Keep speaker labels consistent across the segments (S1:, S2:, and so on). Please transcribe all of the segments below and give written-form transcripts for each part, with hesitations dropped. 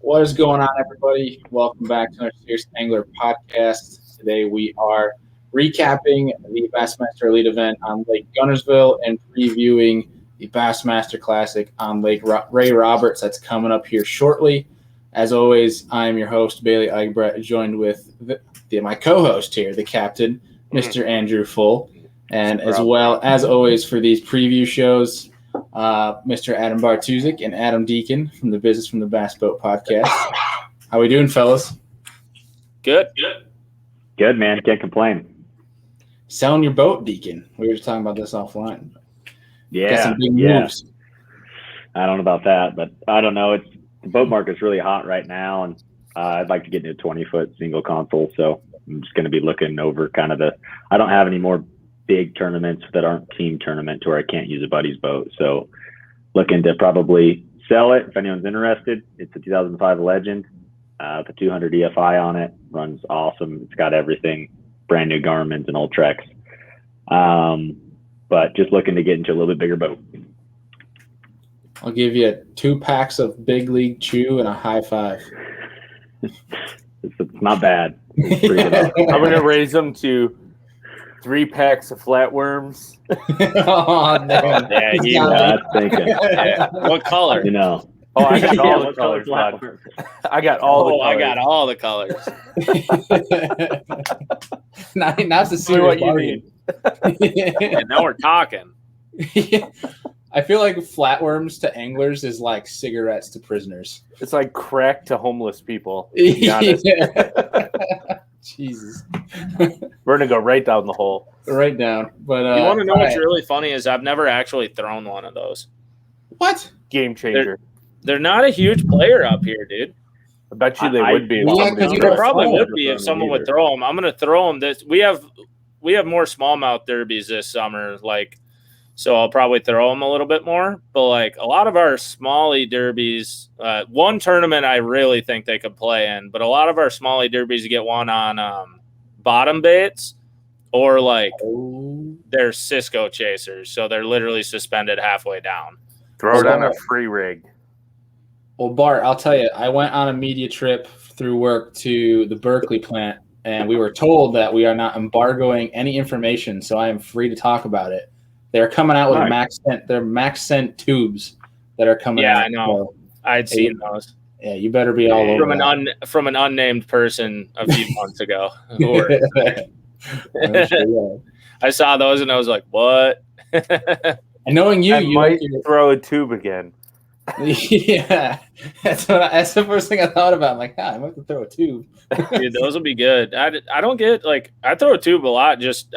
S1: What is going on, everybody? Welcome back to our Serious Angler podcast. Today we are recapping the Bassmaster Elite event on Lake Guntersville and previewing the Bassmaster Classic on Lake Ray Roberts that's coming up here shortly. As always, I am your host, Bailey Eichbrett, joined with my co-host here, the captain, Mr. Andrew Full. And as well, as always, for these preview shows, Mr. Adam Bartuzik and Adam Deacon from the Business from the Bass Boat podcast. How we doing, fellas?
S2: Good,
S3: man. Can't complain.
S1: Selling your boat, Deacon. We were just talking about this offline.
S3: Yeah,
S1: got some big moves.
S3: I don't know about that, but I don't know. The boat market's really hot right now, and I'd like to get into a 20-foot single console. So I'm just going to be looking over kind of I don't have any more big tournaments that aren't team tournament to where I can't use a buddy's boat. So looking to probably sell it if anyone's interested. It's a 2005 Legend, the 200 EFI on it. Runs awesome. It's got everything, brand new Garmin's and old Treks. But just looking to get into a little bit bigger boat.
S1: I'll give you 2 packs of Big League Chew and a high five.
S3: It's not bad. It's pretty good.
S2: I'm going to raise them to 3 packs of flatworms.
S1: Oh, no.
S2: Yeah,
S3: that's thinking.
S2: Yeah. What color?
S3: You know.
S2: Oh, I got all the
S3: color
S2: colors. I got all the colors.
S1: Not to see
S2: what you need. And now we're talking.
S1: I feel like flatworms to anglers is like cigarettes to prisoners.
S2: It's like crack to homeless people. To be honest.
S1: Jesus.
S2: We're going to go right down the hole.
S1: Right down. But
S4: you want to know what's really funny is I've never actually thrown one of those.
S1: What?
S2: Game changer.
S4: They're not a huge player up here, dude.
S2: I bet you they would be.
S1: Yeah,
S4: they probably would be if someone would throw them. I'm going to throw them. We have more smallmouth derbies this summer, so I'll probably throw them a little bit more. But a lot of our smallie derbies, one tournament I really think they could play in, but a lot of our smallie derbies get one on bottom baits or they're Cisco chasers, so they're literally suspended halfway down.
S2: Throw it on a free rig.
S1: Well, Bart, I'll tell you, I went on a media trip through work to the Berkeley plant, and we were told that we are not embargoing any information, so I am free to talk about it. They're coming out with max scent tubes that are coming out.
S4: Yeah, I know. I'd seen those.
S1: Yeah, you better be all over
S4: from an unnamed person a few months ago. I saw those and I was like, "What?"
S1: And knowing you, you
S2: might throw a tube again.
S1: Yeah, that's the first thing I thought about. I'm like, I might have to throw a tube.
S4: Dude, those will be good. I don't get I throw a tube a lot. Just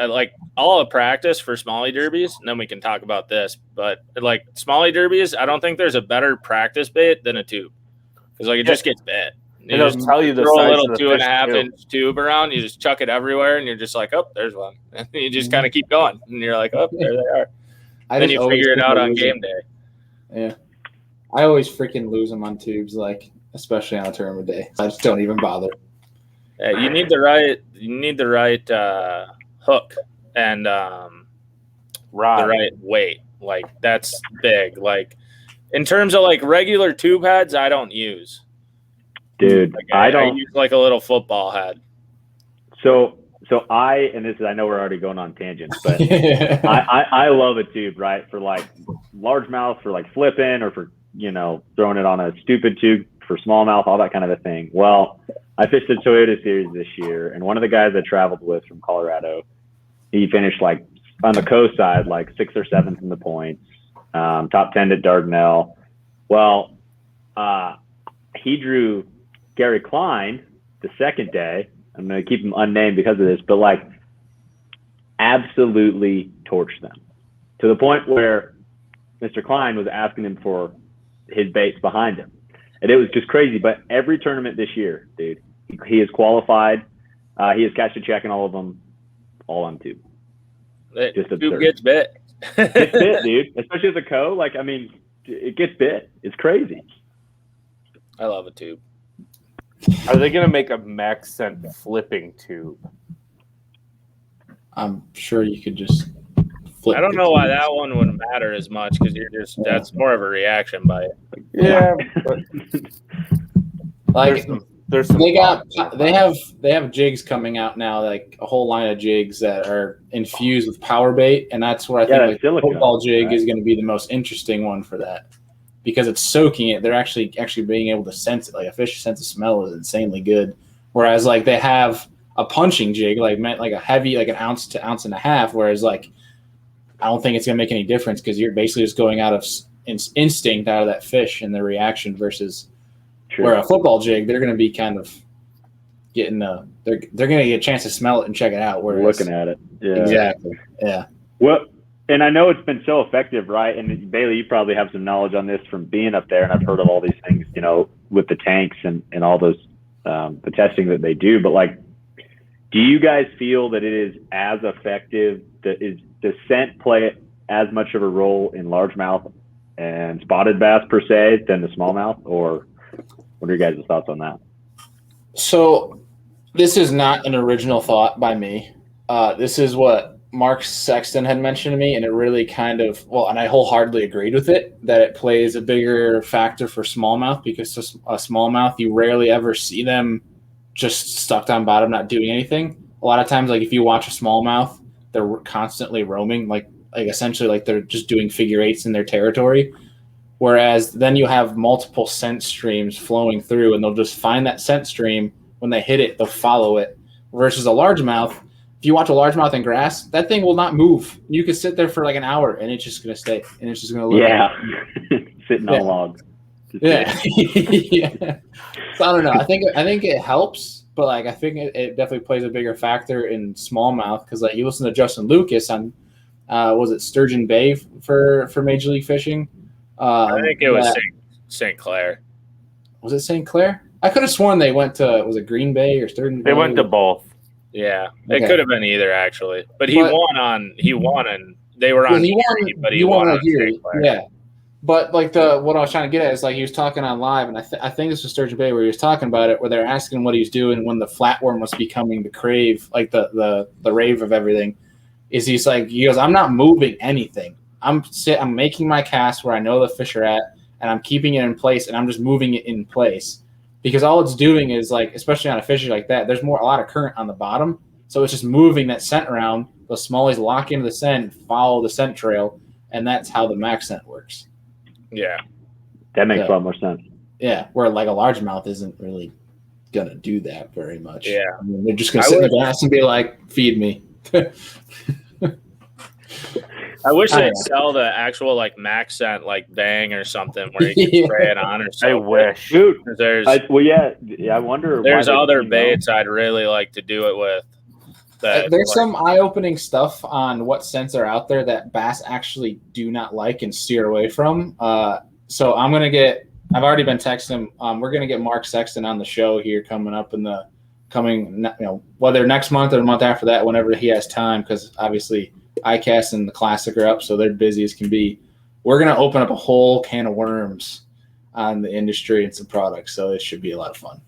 S4: I'll practice for smallie derbies, and then we can talk about this. But smallie derbies, I don't think there's a better practice bait than a tube because it just gets bit.
S2: It doesn't tell you the
S4: throw
S2: size
S4: a little
S2: of the
S4: 2.5-inch tube around. You just chuck it everywhere, and you're just like, oh, there's one. And you just kind of keep going, and you're like, oh, there they are. Then you figure it out on game day.
S1: Yeah. I always freaking lose them on tubes, especially on a tournament day. I just don't even bother.
S4: Yeah, you need the right hook and the right weight. That's big. In terms of regular tube heads, I don't use.
S3: Dude, I
S4: use a little football head.
S3: So I know we're already going on tangents, but I love a tube, right? For largemouth, for flipping, or for throwing it on a stupid tube for smallmouth, all that kind of a thing. Well, I fished the Toyota Series this year, and one of the guys I traveled with from Colorado, he finished on the coast side, 6th or 7th in the points, top 10 at Dardanelle. Well, he drew Gary Klein the second day. I'm going to keep him unnamed because of this, but absolutely torched them to the point where Mr. Klein was asking him for his baits behind him. And it was just crazy. But every tournament this year, dude, he has qualified. He has catched a check in all of them, all on tube.
S4: Just absurd. Tube gets bit.
S3: Gets bit, dude. Especially as a co. It gets bit. It's crazy.
S4: I love a tube.
S2: Are they going to make a max scent flipping tube?
S1: I'm sure you could just flip.
S4: I don't know why that one wouldn't matter as much because that's more of a reaction bite.
S2: Yeah.
S1: Like
S2: there's some
S1: they have jigs coming out now, like a whole line of jigs that are infused with power bait, and that's where I think like the football jig is going to be the most interesting one for that, because it's soaking it. They're actually being able to sense it. Like a fish sense of smell is insanely good. Whereas like they have a punching jig, like a heavy, like an ounce to ounce and a half. Whereas like I don't think it's going to make any difference because you're basically just going out of instinct out of that fish and the reaction versus where a football jig, they're going to be kind of getting they're going to get a chance to smell it and check it out. Whereas,
S3: looking at it. Yeah.
S1: Exactly. Yeah.
S3: Well, and I know it's been so effective, right? And Bailey, you probably have some knowledge on this from being up there, and I've heard of all these things, you know, with the tanks and all those the testing that they do. But like, do you guys feel that it is as effective? Does scent play as much of a role in largemouth and spotted bass per se than the smallmouth, or what are your guys' thoughts on that?
S1: So this is not an original thought by me. This is what Mark Sexton had mentioned to me, and it really kind of, and I wholeheartedly agreed with it, that it plays a bigger factor for smallmouth, because a smallmouth, you rarely ever see them just stuck down bottom, not doing anything. A lot of times, like if you watch a smallmouth, they're constantly roaming, like essentially like they're just doing figure eights in their territory. Whereas then you have multiple scent streams flowing through, and they'll just find that scent stream. When they hit it, they'll follow it. Versus a largemouth, if you watch a largemouth in grass, that thing will not move. You could sit there for like an hour, and it's just going to stay, and it's just going to look.
S3: Yeah, sitting on a log.
S1: Yeah. Yeah. So I don't know. I think it helps, but like I think it definitely plays a bigger factor in smallmouth, because like you listen to Justin Lucas on was it Sturgeon Bay for Major League Fishing?
S4: I think it was St. Clair.
S1: Was it St. Clair? I could have sworn they went to, was it Green Bay or Sturgeon Bay?
S2: They went to both.
S4: Yeah, okay. It could have been either actually, but he won and they were on. He won on St. Clair.
S1: Yeah. But like what I was trying to get at is like he was talking on live, and I think this was Sturgeon Bay where he was talking about it, where they're asking what he's doing when the flatworm was becoming the crave, like the rave of everything. He goes, I'm not moving anything. I'm making my cast where I know the fish are at, and I'm keeping it in place, and I'm just moving it in place, because all it's doing is like, especially on a fishery like that, there's a lot of current on the bottom, so it's just moving that scent around. The smallies lock into the scent, follow the scent trail, and that's how the max scent works.
S4: Yeah,
S3: that makes a lot more sense.
S1: Yeah, where like a largemouth isn't really gonna do that very much.
S4: Yeah,
S1: I mean, they're just gonna sit in the grass and be like, "Feed me."
S4: I wish they'd sell the actual like max scent, like Bang or something, where you can spray it on or something.
S2: I wish.
S3: Dude,
S4: I wonder.
S3: There's
S4: other baits I'd really like to do it with.
S1: There's some eye-opening stuff on what scents are out there that bass actually do not like and steer away from. So I've already been texting him. We're gonna get Mark Sexton on the show here coming up in the whether next month or the month after that, whenever he has time, because obviously ICAST and the Classic are up, so they're busy as can be. We're going to open up a whole can of worms on the industry and some products, so it should be a lot of fun.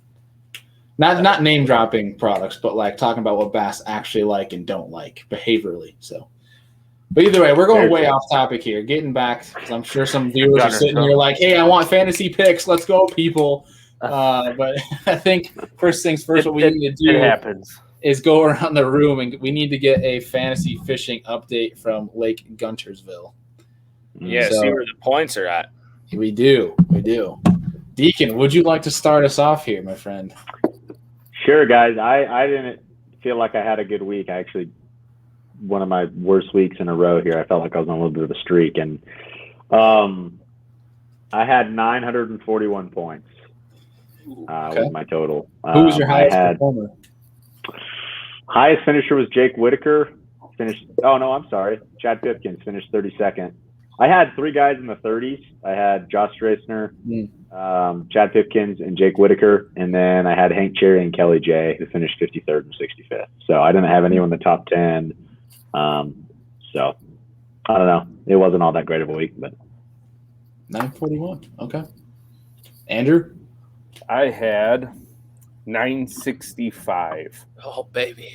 S1: Not name dropping products, but like talking about what bass actually like and don't like behaviorally. So, but either way, we're going way off topic here. Getting back, because I'm sure some viewers are sitting here like, "Hey, I want fantasy picks. Let's go, people!" But I think first things first, what we need to do is go around the room, and we need to get a fantasy fishing update from Lake Guntersville.
S4: Yeah, see where the points are at.
S1: We do. Deacon, would you like to start us off here, my friend?
S3: Sure, guys. I didn't feel like I had a good week. I actually, one of my worst weeks in a row here. I felt like I was on a little bit of a streak, and I had 941 points with my total.
S1: Who was your highest performer?
S3: Highest finisher was Jake Whitaker. Chad Pipkins finished 32nd. I had three guys in the 30s. I had Josh Strassner, Chad Pipkins, and Jake Whitaker. And then I had Hank Cherry and Kelly J, who finished 53rd and 65th. So I didn't have anyone in the top 10. So I don't know. It wasn't all that great of a week. But
S1: 941. Okay. Andrew?
S2: I had 965.
S4: Oh, baby.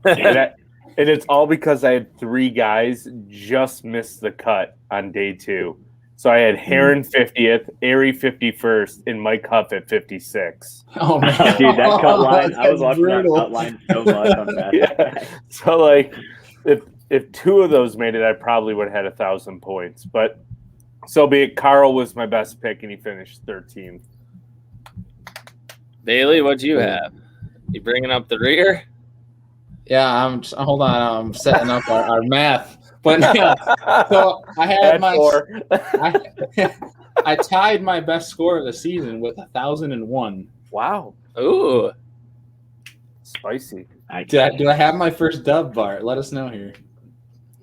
S2: And it's all because I had three guys just miss the cut on day 2. So I had Heron 50th, Airy 51st, and Mike Huff at 56.
S1: Oh man,
S3: Dude, that cut line, I was
S1: That's
S3: watching
S1: brutal.
S3: that cut line so much on that.
S2: Yeah. So like if two of those made it, I probably would have had 1,000 points. But so be it. Carl was my best pick, and he finished 13th.
S4: Bailey, what'd you have? You bringing up the rear?
S1: Yeah, hold on. I'm setting up our math. But yeah, so I had I tied my best score of the season with 1,001.
S2: Wow.
S4: Ooh.
S2: Spicy.
S1: Do I have my first dub, Bart? Let us know here.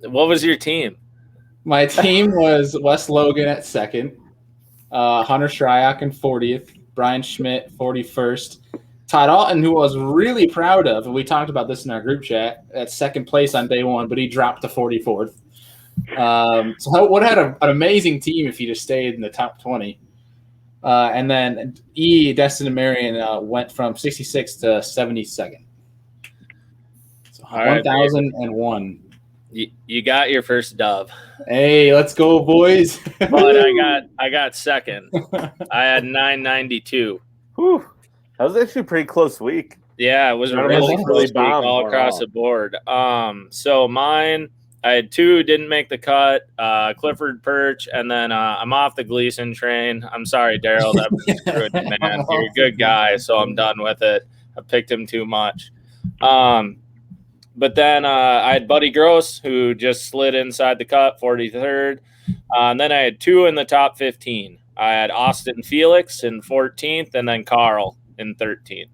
S4: What was your team?
S1: My team was Wes Logan at second, Hunter Shryock in 40th, Brian Schmidt 41st, Todd Alton, who I was really proud of, and we talked about this in our group chat, at second place on day one, but he dropped to 44th. So I would have had an amazing team if he just stayed in the top 20. And then Destin and Marion went from 66th to 72nd. So 1,001.
S4: You got your first dub.
S1: Hey, let's go, boys.
S4: But I got second. I had 992.
S2: Whew. That was actually a pretty close week.
S4: Yeah, it was a
S1: Really
S4: really close week all across the board. So mine, I had two didn't make the cut, Clifford Perch, and then I'm off the Gleason train. I'm sorry, Daryl, that was screwed, man. You're a good guy, so I'm done with it. I picked him too much. But then I had Buddy Gross, who just slid inside the cut, 43rd. And then I had two in the top 15. I had Austin Felix in 14th, and then Carl in 13th.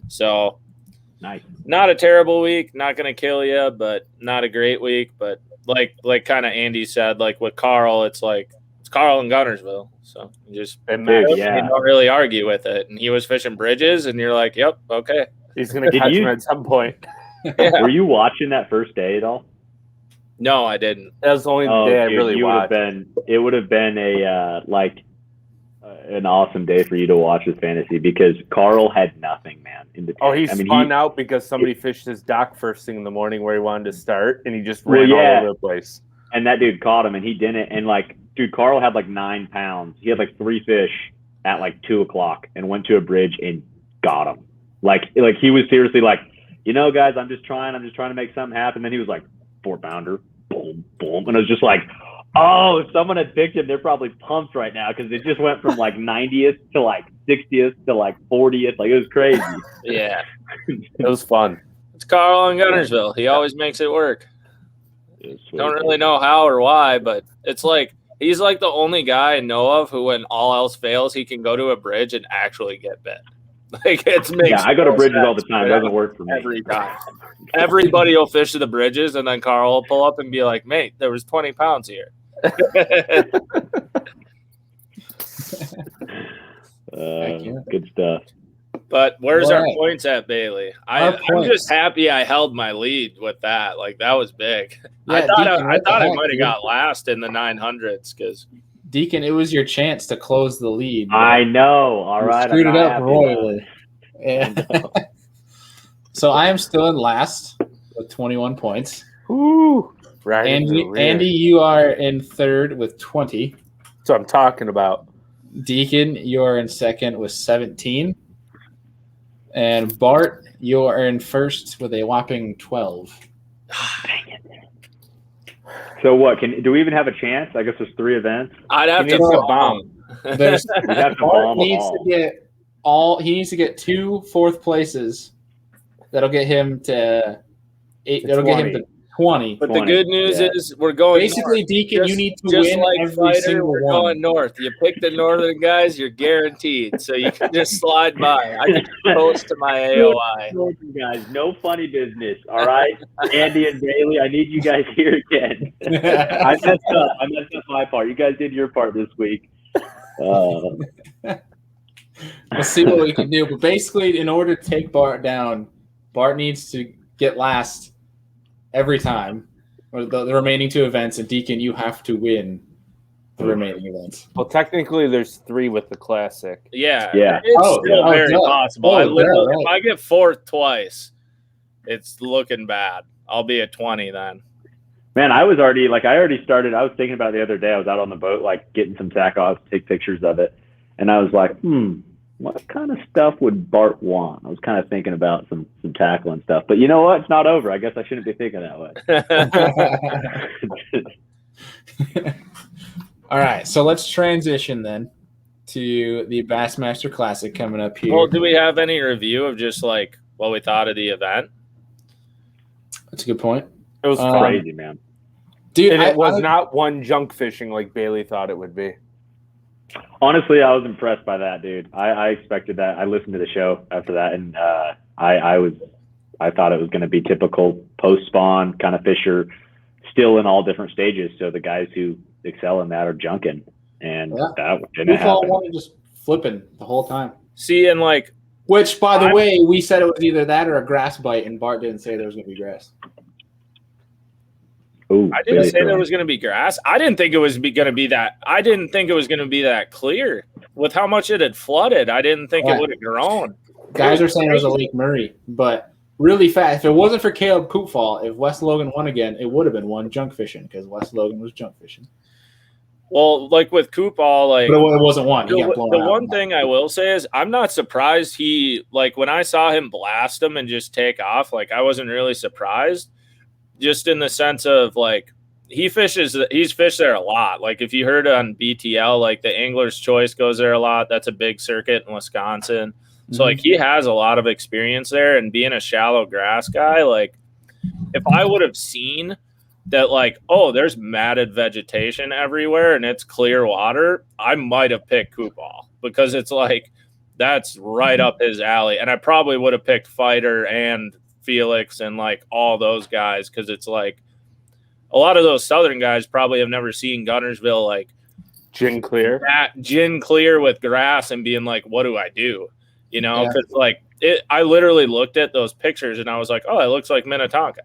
S4: So
S3: nice. Not
S4: a terrible week. Not going to kill you, but not a great week. But like kind of Andy said, like with Carl, it's Carl in Guntersville. So you just you don't really argue with it. And he was fishing bridges, and you're like, yep, okay.
S2: He's going to catch him at some point.
S3: Yeah. Were you watching that first day at all?
S4: No, I didn't.
S2: That was the only day I really watched.
S3: It would have been an awesome day for you to watch with fantasy because Carl had nothing, man. In the tank.
S2: He spun out because somebody fished his dock first thing in the morning where he wanted to start, and he just ran all over the place.
S3: And that dude caught him, and he didn't. And Carl had 9 pounds. He had 3 fish at 2 o'clock, and went to a bridge and got him. He was seriously guys, I'm just trying to make something happen. Then he was 4-pounder, boom, boom. And I was just oh, if someone had picked him, they're probably pumped right now because it just went from 90th to 60th to 40th. It was crazy.
S4: Yeah.
S2: It was fun.
S4: It's Carl in Guntersville. He always makes it work. Don't really know how or why, but it's he's the only guy I know of who, when all else fails, he can go to a bridge and actually get bit. I go
S3: to bridges all the time. It doesn't work for me.
S4: Every time. Everybody will fish to the bridges, and then Carl will pull up and be like, mate, there was 20 pounds here.
S3: Good stuff.
S4: But where's our points at, Bailey? I'm just happy I held my lead with that. That was big. Yeah, I thought I might have got last in the 900s because
S1: Deacon, it was your chance to close the lead.
S3: I know. All right.
S1: Screwed it up royally. Yeah. So I am still in last with 21 points.
S2: Ooh. Right.
S1: Andy, you are in third with 20.
S2: That's what I'm talking about.
S1: Deacon, you're in second with 17. And Bart, you are in first with a whopping 12.
S3: Dang it. So what? Do we even have a chance? I guess there's 3 events.
S4: I'd have to bomb.
S1: Bart needs to get he needs to get 2 fourth places. That'll get him to 8. That'll get him to 20.
S4: But the good news is we're going
S1: basically north. Deacon, you need to win every single
S4: we're
S1: one.
S4: Going north. You pick the northern guys, you're guaranteed. So you can just slide by. I can post to my AOI.
S3: Northern guys, no funny business. All right, Andy and Bailey, I need you guys here again. I messed up my part. You guys did your part this week.
S1: We'll see what we can do. But basically, in order to take Bart down, Bart needs to get last every time, or the remaining 2 events, and Deacon, you have to win the remaining events.
S2: Well, technically, there's 3 with the Classic.
S4: Yeah. It's still very possible. If I get 4th twice, it's looking bad. I'll be at 20 then.
S3: Man, I already started. I was thinking about it the other day. I was out on the boat, like getting some tack off, take pictures of it. And I was like, what kind of stuff would Bart want? I was kind of thinking about some tackle and stuff. But you know what? It's not over. I guess I shouldn't be thinking that
S1: way. All right. So let's transition then to the Bassmaster Classic coming up here.
S4: Well, do we have any review of just like what we thought of the event?
S1: That's a good point.
S2: It was
S3: crazy, man.
S2: Dude, and it was not one junk fishing like Bailey thought it would be.
S3: Honestly, I was impressed by that, dude. I expected that. I listened to the show after that, and I thought it was going to be typical post spawn kind of fisher, still in all different stages. So the guys who excel in that are junking, and that didn't happen.
S1: One just flipping the whole time.
S4: See, and like,
S1: which by the way, we said it was either that or a grass bite, and Bart didn't say there was going to be grass.
S3: Ooh,
S4: I didn't say there was going to be grass. I didn't think it was going to be that. I didn't think it was going to be that clear with how much it had flooded. I didn't think it would have grown.
S1: Guys are saying it was a Lake Murray, but really fast. If it wasn't for Caleb Koopfall, if Wes Logan won again, it would have been one junk fishing because Wes Logan was junk fishing.
S4: Well, like with Koopfall, like
S1: but it wasn't one.
S4: The one thing I will say is I'm not surprised he like when I saw him blast him and just take off. Like I wasn't really surprised. Just in the sense of like he's fished there a lot. Like if you heard on BTL, like the Angler's Choice goes there a lot. That's a big circuit in Wisconsin. So like he has a lot of experience there, and being a shallow grass guy, like if I would have seen that like, oh, there's matted vegetation everywhere and it's clear water, I might have picked Koopfall because it's like that's right up his alley. And I probably would have picked Fighter and Felix and like all those guys because it's like a lot of those southern guys probably have never seen Guntersville like
S2: gin clear
S4: with grass and being like, what do I do? You know, because like I literally looked at those pictures and I was like, oh, it looks like Minnetonka.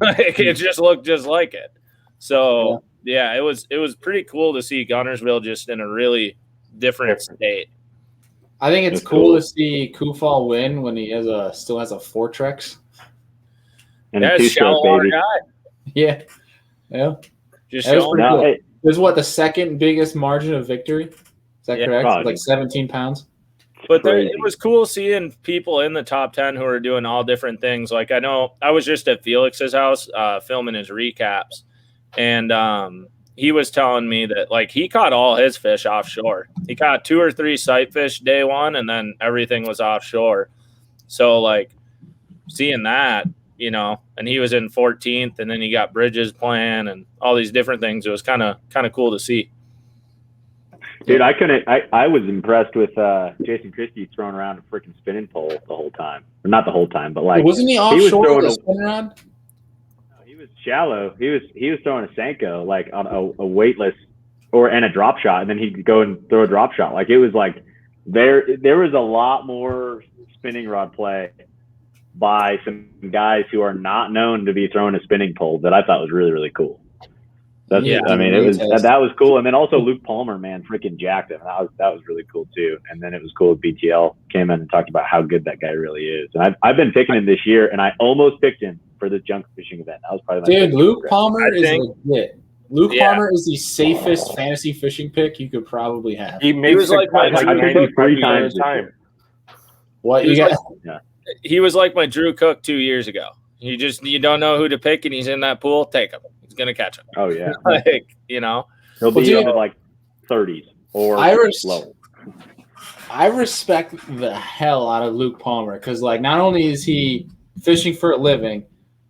S4: Like it just looked just like it. So yeah, it was pretty cool to see Guntersville just in a really different state.
S1: I think it's cool to see Koopfall win when he still has a Fortrex.
S3: And a two-stroke, baby.
S1: Yeah.
S4: Just showing
S1: cool. It was the second biggest margin of victory. Is that correct?
S3: Probably.
S1: Like 17 pounds.
S4: But it was cool seeing people in the top 10 who are doing all different things. Like I know I was just at Felix's house filming his recaps, and he was telling me that like he caught all his fish offshore. He caught 2 or 3 sight fish day one, and then everything was offshore. So like seeing that, you know, and he was in 14th, and then he got Bridges playing and all these different things. It was kind of cool to see.
S3: Dude, I was impressed with Jason Christie throwing around a freaking spinning pole the whole time. Or not the whole time, but like
S1: wasn't he offshore with a spin around?
S3: He was shallow. He was throwing a Senko like on a weightless and a drop shot, and then he'd go and throw a drop shot. Like it was like there was a lot more spinning rod play by some guys who are not known to be throwing a spinning pole that I thought was really, really cool. I mean, that was cool. And then also Luke Palmer, man, freaking jacked him. That was really cool too. And then it was cool. BTL came in and talked about how good that guy really is. And I've been picking him this year, and I almost picked him for the junk fishing event. That was probably my
S1: Luke Palmer is legit. Luke Palmer is the safest fantasy fishing pick you could probably have.
S2: He was like my
S3: 3 times time.
S1: What you got?
S4: He was like my Drew Cook 2 years ago. You don't know who to pick, and he's in that pool. Take him. He's gonna catch him.
S3: Oh yeah,
S4: like you know,
S3: he'll be in like 30s or low.
S1: I respect the hell out of Luke Palmer because like not only is he fishing for a living,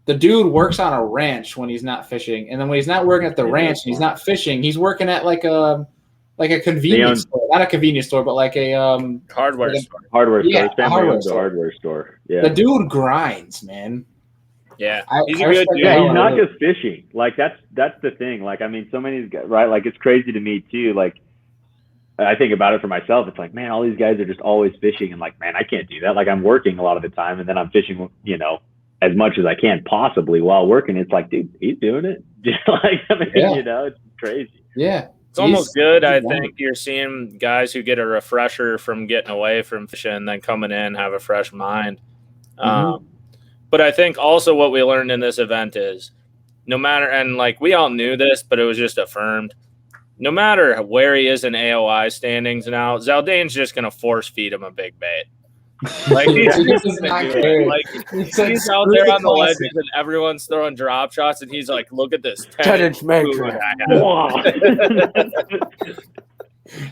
S1: the dude works on a ranch when he's not fishing, and then when he's not working at the ranch and he's not fishing, he's working at like a convenience store, not a convenience store, but like a
S4: hardware store.
S3: Hardware store.
S1: Yeah,
S3: Hardware store. Yeah.
S1: The dude grinds, man.
S4: Yeah,
S3: he's a good dude. Yeah, he's not just fishing. Like that's the thing. Like I mean, so many guys, right? Like it's crazy to me too. Like I think about it for myself. It's like, man, all these guys are just always fishing, and like, man, I can't do that. Like I'm working a lot of the time, and then I'm fishing, you know, as much as I can possibly while working. It's like, dude, he's doing it. Just like I mean, you know, it's crazy.
S1: Yeah.
S4: It's almost good. I think you're seeing guys who get a refresher from getting away from fishing and then coming in, have a fresh mind. But I think also what we learned in this event is no matter, and like we all knew this, but it was just affirmed. No matter where he is in AOI standings now, Zaldane's just going to force feed him a big bait. Like he's out there on the ledges and everyone's throwing drop shots and he's like, look at this
S2: 10-inch mag.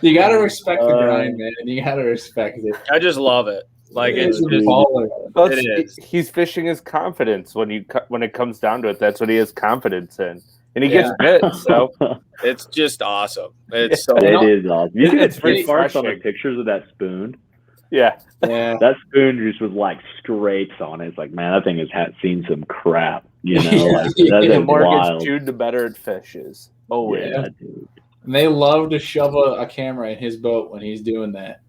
S1: You got to respect the grind, man. You got to respect it.
S4: I just love it. Like it's just,
S2: it is. He's fishing his confidence when it comes down to it. That's what he has confidence in. And he gets bit, so
S4: it's just awesome. It's so
S3: it is awesome. You see
S2: it's
S3: the
S2: pretty
S3: parts on the pictures of that spoon?
S2: Yeah.
S3: That spoon just was like scrapes on it. It's like, man, that thing has seen some crap. You know, like,
S2: the more it gets chewed, the better it fishes. Oh yeah,
S3: dude.
S1: And they love to shove a camera in his boat when he's doing that.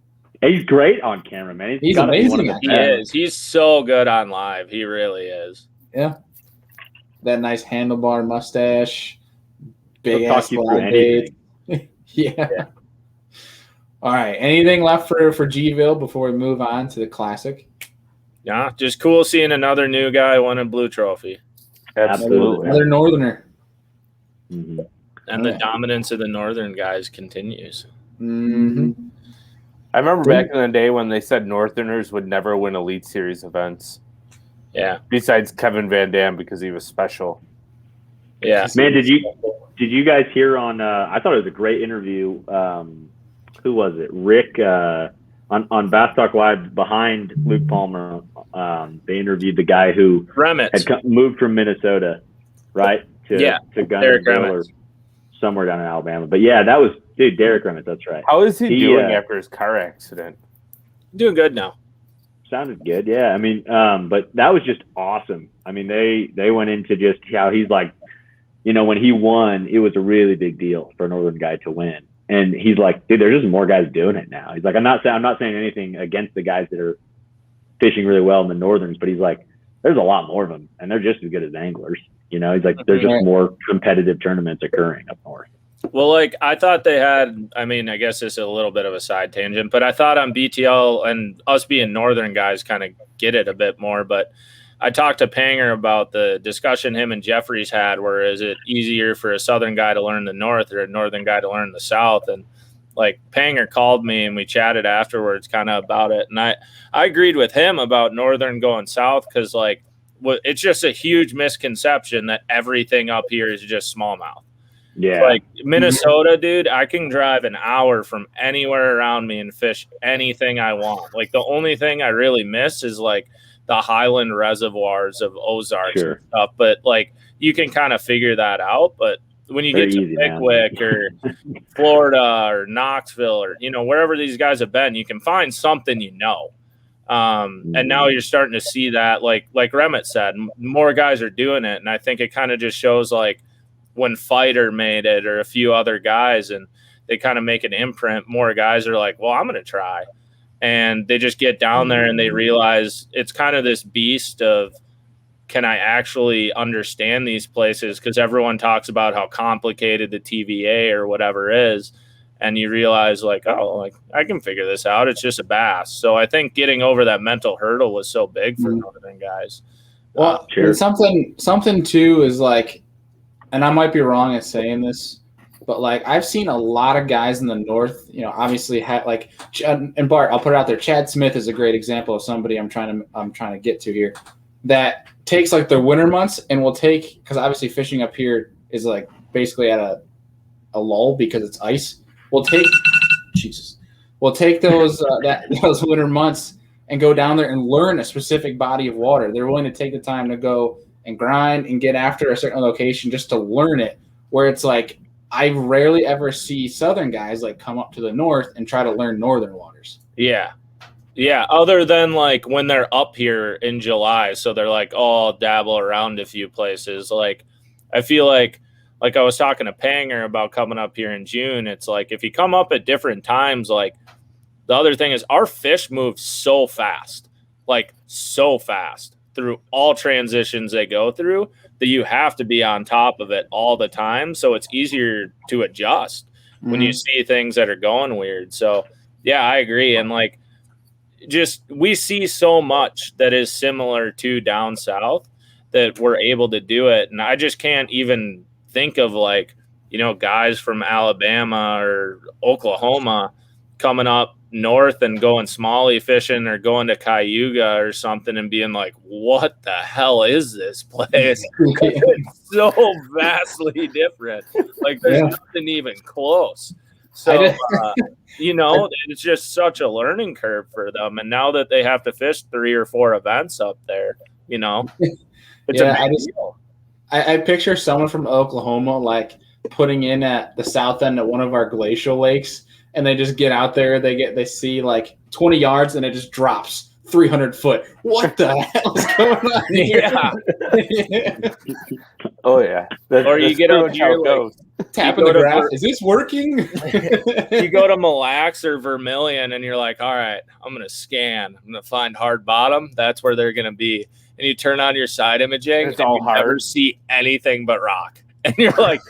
S3: He's great on camera, man.
S1: He's amazing.
S4: He is. He's so good on live. He really is.
S1: Yeah. That nice handlebar mustache, big ass blonde. Yeah. All right. Anything left for G-ville before we move on to the Classic?
S4: Yeah, just cool seeing another new guy win a blue trophy.
S2: Absolutely.
S1: Another Northerner.
S3: Mm-hmm.
S4: And the dominance of the Northern guys continues.
S1: Mm-hmm.
S2: I remember back in the day when they said Northerners would never win Elite Series events.
S4: Yeah.
S2: Besides Kevin Van Dam because he was special.
S4: Yeah.
S3: Man, did you guys hear on? I thought it was a great interview. Who was it? Rick on Bass Talk Live behind Luke Palmer. They interviewed the guy who had moved from Minnesota, right? To Guntersville or somewhere down in Alabama. But yeah, that was Derek Remitz. That's right.
S2: How is he doing after his car accident?
S4: Doing good now.
S3: Sounded good, yeah. I mean, but that was just awesome. I mean, they went into just how he's like, you know, when he won, it was a really big deal for a Northern guy to win. And he's like, dude, there's just more guys doing it now. He's like, I'm not saying anything against the guys that are fishing really well in the Northerns, but he's like, there's a lot more of them, and they're just as good as anglers. You know, he's like, there's just more competitive tournaments occurring up north.
S4: Well, like I thought they had, I mean, I guess this is a little bit of a side tangent, but I thought on BTL and us being Northern guys kind of get it a bit more. But I talked to Panger about the discussion him and Jeffries had, where is it easier for a Southern guy to learn the North or a Northern guy to learn the South? And like Panger called me and we chatted afterwards kind of about it. And I agreed with him about Northern going South because like it's just a huge misconception that everything up here is just smallmouth.
S3: Yeah.
S4: Like Minnesota, dude, I can drive an hour from anywhere around me and fish anything I want. Like the only thing I really miss is like the highland reservoirs of Ozarks and stuff. But like you can kind of figure that out. But when you get to Pickwick or Florida or Knoxville or, you know, wherever these guys have been, you can find something, you know. And now you're starting to see that, like Remitz said, more guys are doing it. And I think it kind of just shows like when Fighter made it or a few other guys and they kind of make an imprint, more guys are like, well, I'm going to try. And they just get down there and they realize it's kind of this beast of, can I actually understand these places? Because everyone talks about how complicated the TVA or whatever is. And you realize like, oh, like I can figure this out. It's just a bass. So I think getting over that mental hurdle was so big for Northern guys.
S1: Well, something too is like, and I might be wrong at saying this, but like I've seen a lot of guys in the North, you know, obviously had like, and Bart, I'll put it out there. Chad Smith is a great example of somebody I'm trying to get to here that takes like the winter months and will take, because obviously fishing up here is like basically at a lull because it's ice. We'll take those those winter months and go down there and learn a specific body of water. They're willing to take the time to go and grind and get after a certain location just to learn it. Where it's like I rarely ever see Southern guys like come up to the North and try to learn Northern waters.
S4: Yeah. Other than like when they're up here in July, so they're like, oh, I'll dabble around a few places. Like I feel like I was talking to Panger about coming up here in June. It's like if you come up at different times, like the other thing is our fish move so fast through all transitions they go through that you have to be on top of it all the time. So it's easier to adjust when you see things that are going weird. So yeah, I agree. And like just we see so much that is similar to down south that were able to do it. And I just can't even think of like, guys from Alabama or Oklahoma coming up north and going smallie fishing or going to Cayuga or something and being like, what the hell is this place? It's so vastly different. Like there's nothing even close. So, it's just such a learning curve for them. And now that they have to fish 3 or 4 events up there, it's a big deal.
S1: I picture someone from Oklahoma like putting in at the south end of one of our glacial lakes, and they just get out there. They see like 20 yards, and it just drops 300 foot. What the hell is going on here?
S2: Oh yeah.
S4: Or you get up here like
S1: tapping the grass. Is this working?
S4: You go to Mille Lacs or Vermilion, and you're like, all right, I'm gonna scan. I'm gonna find hard bottom. That's where they're gonna be. And you turn on your side imaging,
S2: it's all
S4: you
S2: hard.
S4: never see anything but rock. And you're like,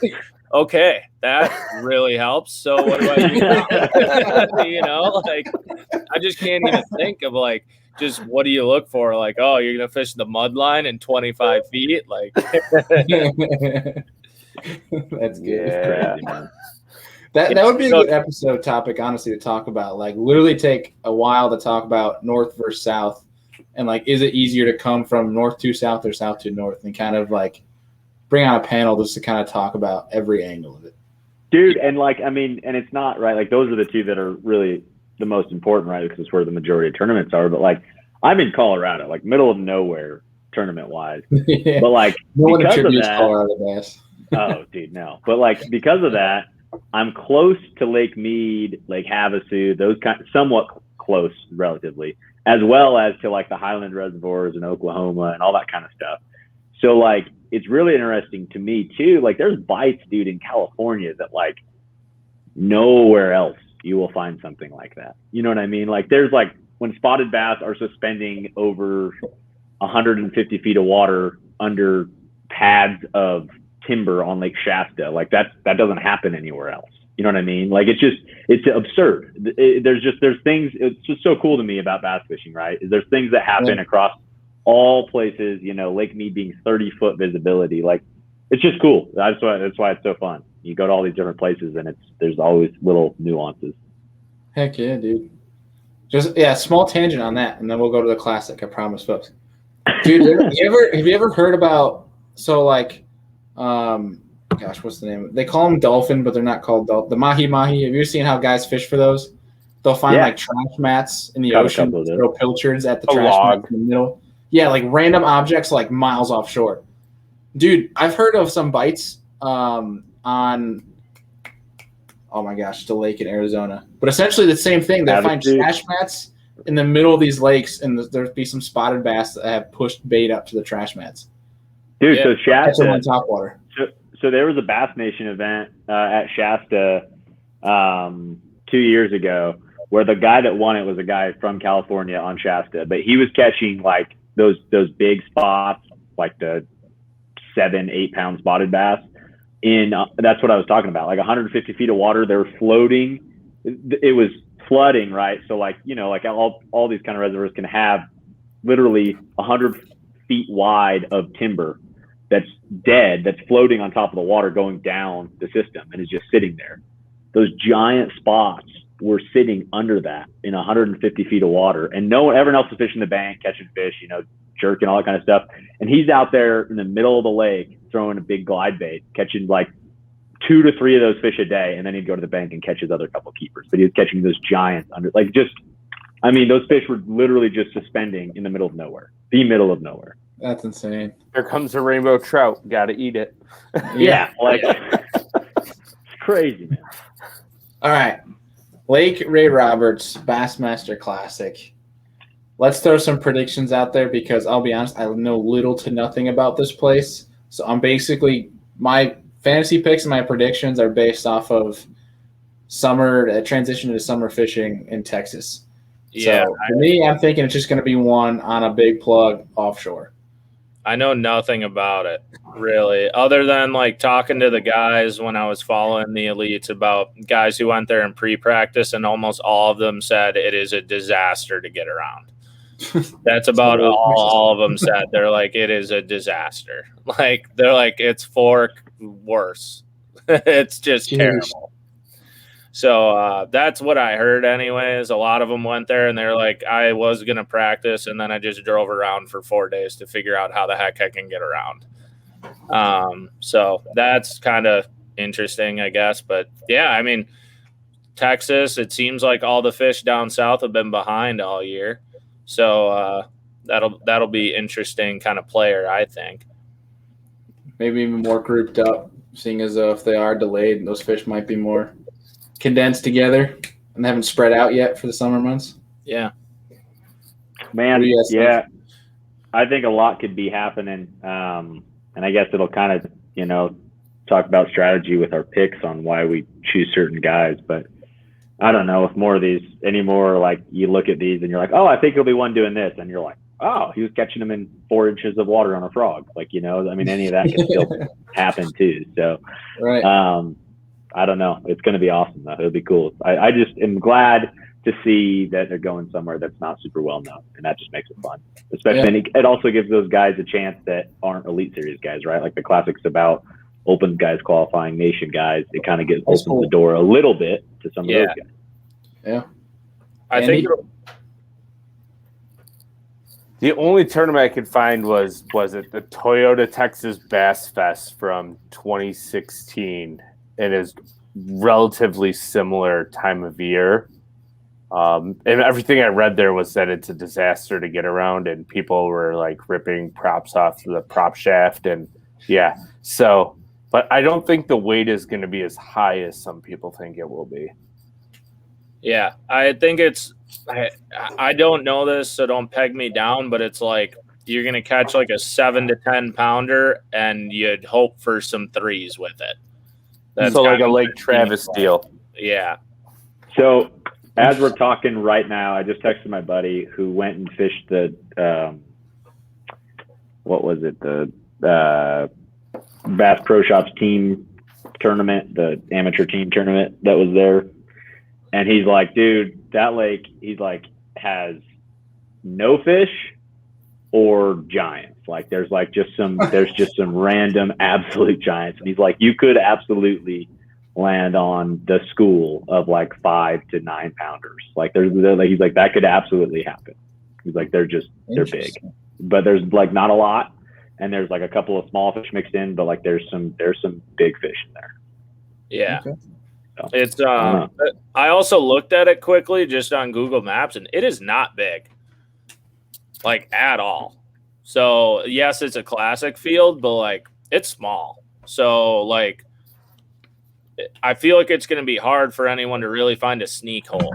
S4: okay, that really helps. So what do I do now? Like I just can't even think of like just what do you look for? Like, oh, you're gonna fish the mud line in 25 feet. Like
S1: that's good.
S3: Yeah. Crazy, man.
S1: That would be a good episode topic, honestly, to talk about. Like literally take a while to talk about north versus south. And like, is it easier to come from north to south or south to north, and kind of like bring on a panel just to kind of talk about every angle of it.
S3: Dude, and like, I mean, and it's not, right, like those are the two that are really the most important, right, because it's where the majority of tournaments are. But like, I'm in Colorado, like middle of nowhere tournament-wise.
S1: Yeah.
S3: But like,
S1: no one
S3: because of
S1: attributes
S3: that,
S1: Colorado Bass.
S3: oh, dude, no. But like, because of that, I'm close to Lake Mead, Lake Havasu, those kind, somewhat close relatively, as well as to like the Highland reservoirs in Oklahoma and all that kind of stuff. So like, it's really interesting to me too. Like there's bites, dude, in California that like nowhere else you will find something like that. You know what I mean? Like there's like when spotted bass are suspending over 150 feet of water under pads of timber on Lake Shasta, like that doesn't happen anywhere else. You know what I mean? Like it's absurd. There's things, it's just so cool to me about bass fishing, right? There's things that happen across all places, you know, Lake Mead being 30-foot visibility. Like it's just cool. That's why it's so fun. You go to all these different places and there's always little nuances.
S1: Heck yeah, dude. Just small tangent on that, and then we'll go to the classic, I promise, folks. Dude, have you ever heard about, so like gosh, what's the name? They call them dolphin, but they're not called dolphin. The mahi-mahi. Have you ever seen how guys fish for those? They'll find like trash mats in the ocean, throw pilchards at the trash mat in the middle. Yeah, like random objects like miles offshore. Dude, I've heard of some bites on, oh my gosh, the lake in Arizona. But essentially the same thing. They find trash mats in the middle of these lakes, and there'll be some spotted bass that have pushed bait up to the trash mats.
S3: Dude, so Shasta,
S1: on top water.
S3: So there was a Bass Nation event at Shasta 2 years ago where the guy that won it was a guy from California on Shasta, but he was catching like those big spots, like the 7-8 pound spotted bass in that's what I was talking about, like 150 feet of water. They were floating. It was flooding, right? So like, you know, like all these kind of reservoirs can have literally 100 feet wide of timber that's dead, that's floating on top of the water going down the system and is just sitting there. Those giant spots were sitting under that in 150 feet of water, and everyone else is fishing the bank, catching fish, you know, jerking, all that kind of stuff. And he's out there in the middle of the lake throwing a big glide bait, catching like 2 to 3 of those fish a day, and then he'd go to the bank and catch his other couple keepers. But he was catching those giants under, like, just, I mean, those fish were literally just suspending in the middle of nowhere. The middle of nowhere.
S1: That's insane.
S2: Here comes a rainbow trout. Got to eat it.
S3: Yeah, like it's crazy, man.
S1: All right, Lake Ray Roberts Bassmaster Classic. Let's throw some predictions out there because I'll be honest, I know little to nothing about this place. So I'm basically, my fantasy picks and my predictions are based off of transition to summer fishing in Texas.
S4: Yeah.
S1: So for me, I'm thinking it's just going to be one on a big plug offshore.
S4: I know nothing about it, really, other than like talking to the guys when I was following the elites about guys who went there in pre-practice, and almost all of them said it is a disaster to get around. That's about all of them said. They're like, it is a disaster. Like, they're like, it's worse. It's just terrible. So that's what I heard anyways. A lot of them went there and they're like, I was going to practice and then I just drove around for 4 days to figure out how the heck I can get around. So that's kind of interesting, I guess. But yeah, I mean, Texas, it seems like all the fish down south have been behind all year. So that'll be interesting kind of player, I think.
S1: Maybe even more grouped up, seeing as though if they are delayed, those fish might be more condensed together and haven't spread out yet for the summer months.
S4: Yeah.
S3: Man, yeah. I think a lot could be happening. And I guess it'll kind of, talk about strategy with our picks on why we choose certain guys. But I don't know if more of these anymore, like you look at these and you're like, oh, I think there'll be one doing this. And you're like, oh, he was catching them in 4 inches of water on a frog. Like, I mean, any of that can still happen too. So,
S1: right.
S3: I don't know. It's going to be awesome though. It'll be cool. I just am glad to see that they're going somewhere that's not super well known, and that just makes it fun. Especially, and it also gives those guys a chance that aren't Elite Series guys, right? Like the Classic's about open guys qualifying, nation guys. It kind of opens the door a little bit to some of those guys.
S1: Yeah,
S4: I think
S2: the only tournament I could find was it the Toyota Texas Bass Fest from 2016. It is relatively similar time of year. And everything I read there was that it's a disaster to get around and people were like ripping props off the prop shaft. And yeah, so, but I don't think the weight is going to be as high as some people think it will be.
S4: Yeah, I think I don't know this, so don't peg me down, but it's like you're going to catch like a 7 to 10 pounder and you'd hope for some threes with it.
S2: That's so like a Lake Travis deal.
S4: Yeah.
S3: So as we're talking right now, I just texted my buddy who went and fished the what was it? The Bass Pro Shops team tournament, the amateur team tournament that was there. And he's like, dude, that lake, he's like, has no fish or giants. Like there's just some random absolute giants. And he's like, you could absolutely land on the school of like 5 to 9 pounders. Like he's like, that could absolutely happen. He's like, they're big, but there's like not a lot. And there's like a couple of small fish mixed in, but like there's some big fish in there.
S4: Yeah. Okay. So, it's I also looked at it quickly just on Google Maps and it is not big. Like at all. So yes, it's a classic field, but like it's small. So like I feel like it's going to be hard for anyone to really find a sneak hole.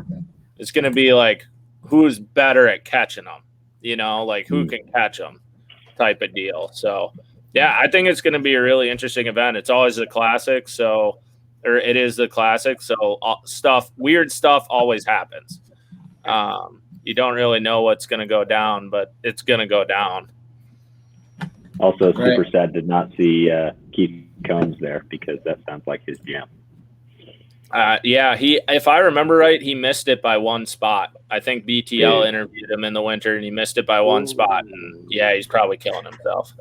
S4: It's going to be like who's better at catching them, like who can catch them type of deal. So yeah, I think it's going to be a really interesting event. It's always the classic. So, or it is the classic. So weird stuff always happens. You don't really know what's going to go down, but it's going to go down.
S3: Also, super sad to not see Keith Combs there because that sounds like his jam.
S4: Yeah, if I remember right, he missed it by one spot. I think BTL interviewed him in the winter, and he missed it by one spot. And yeah, he's probably killing himself.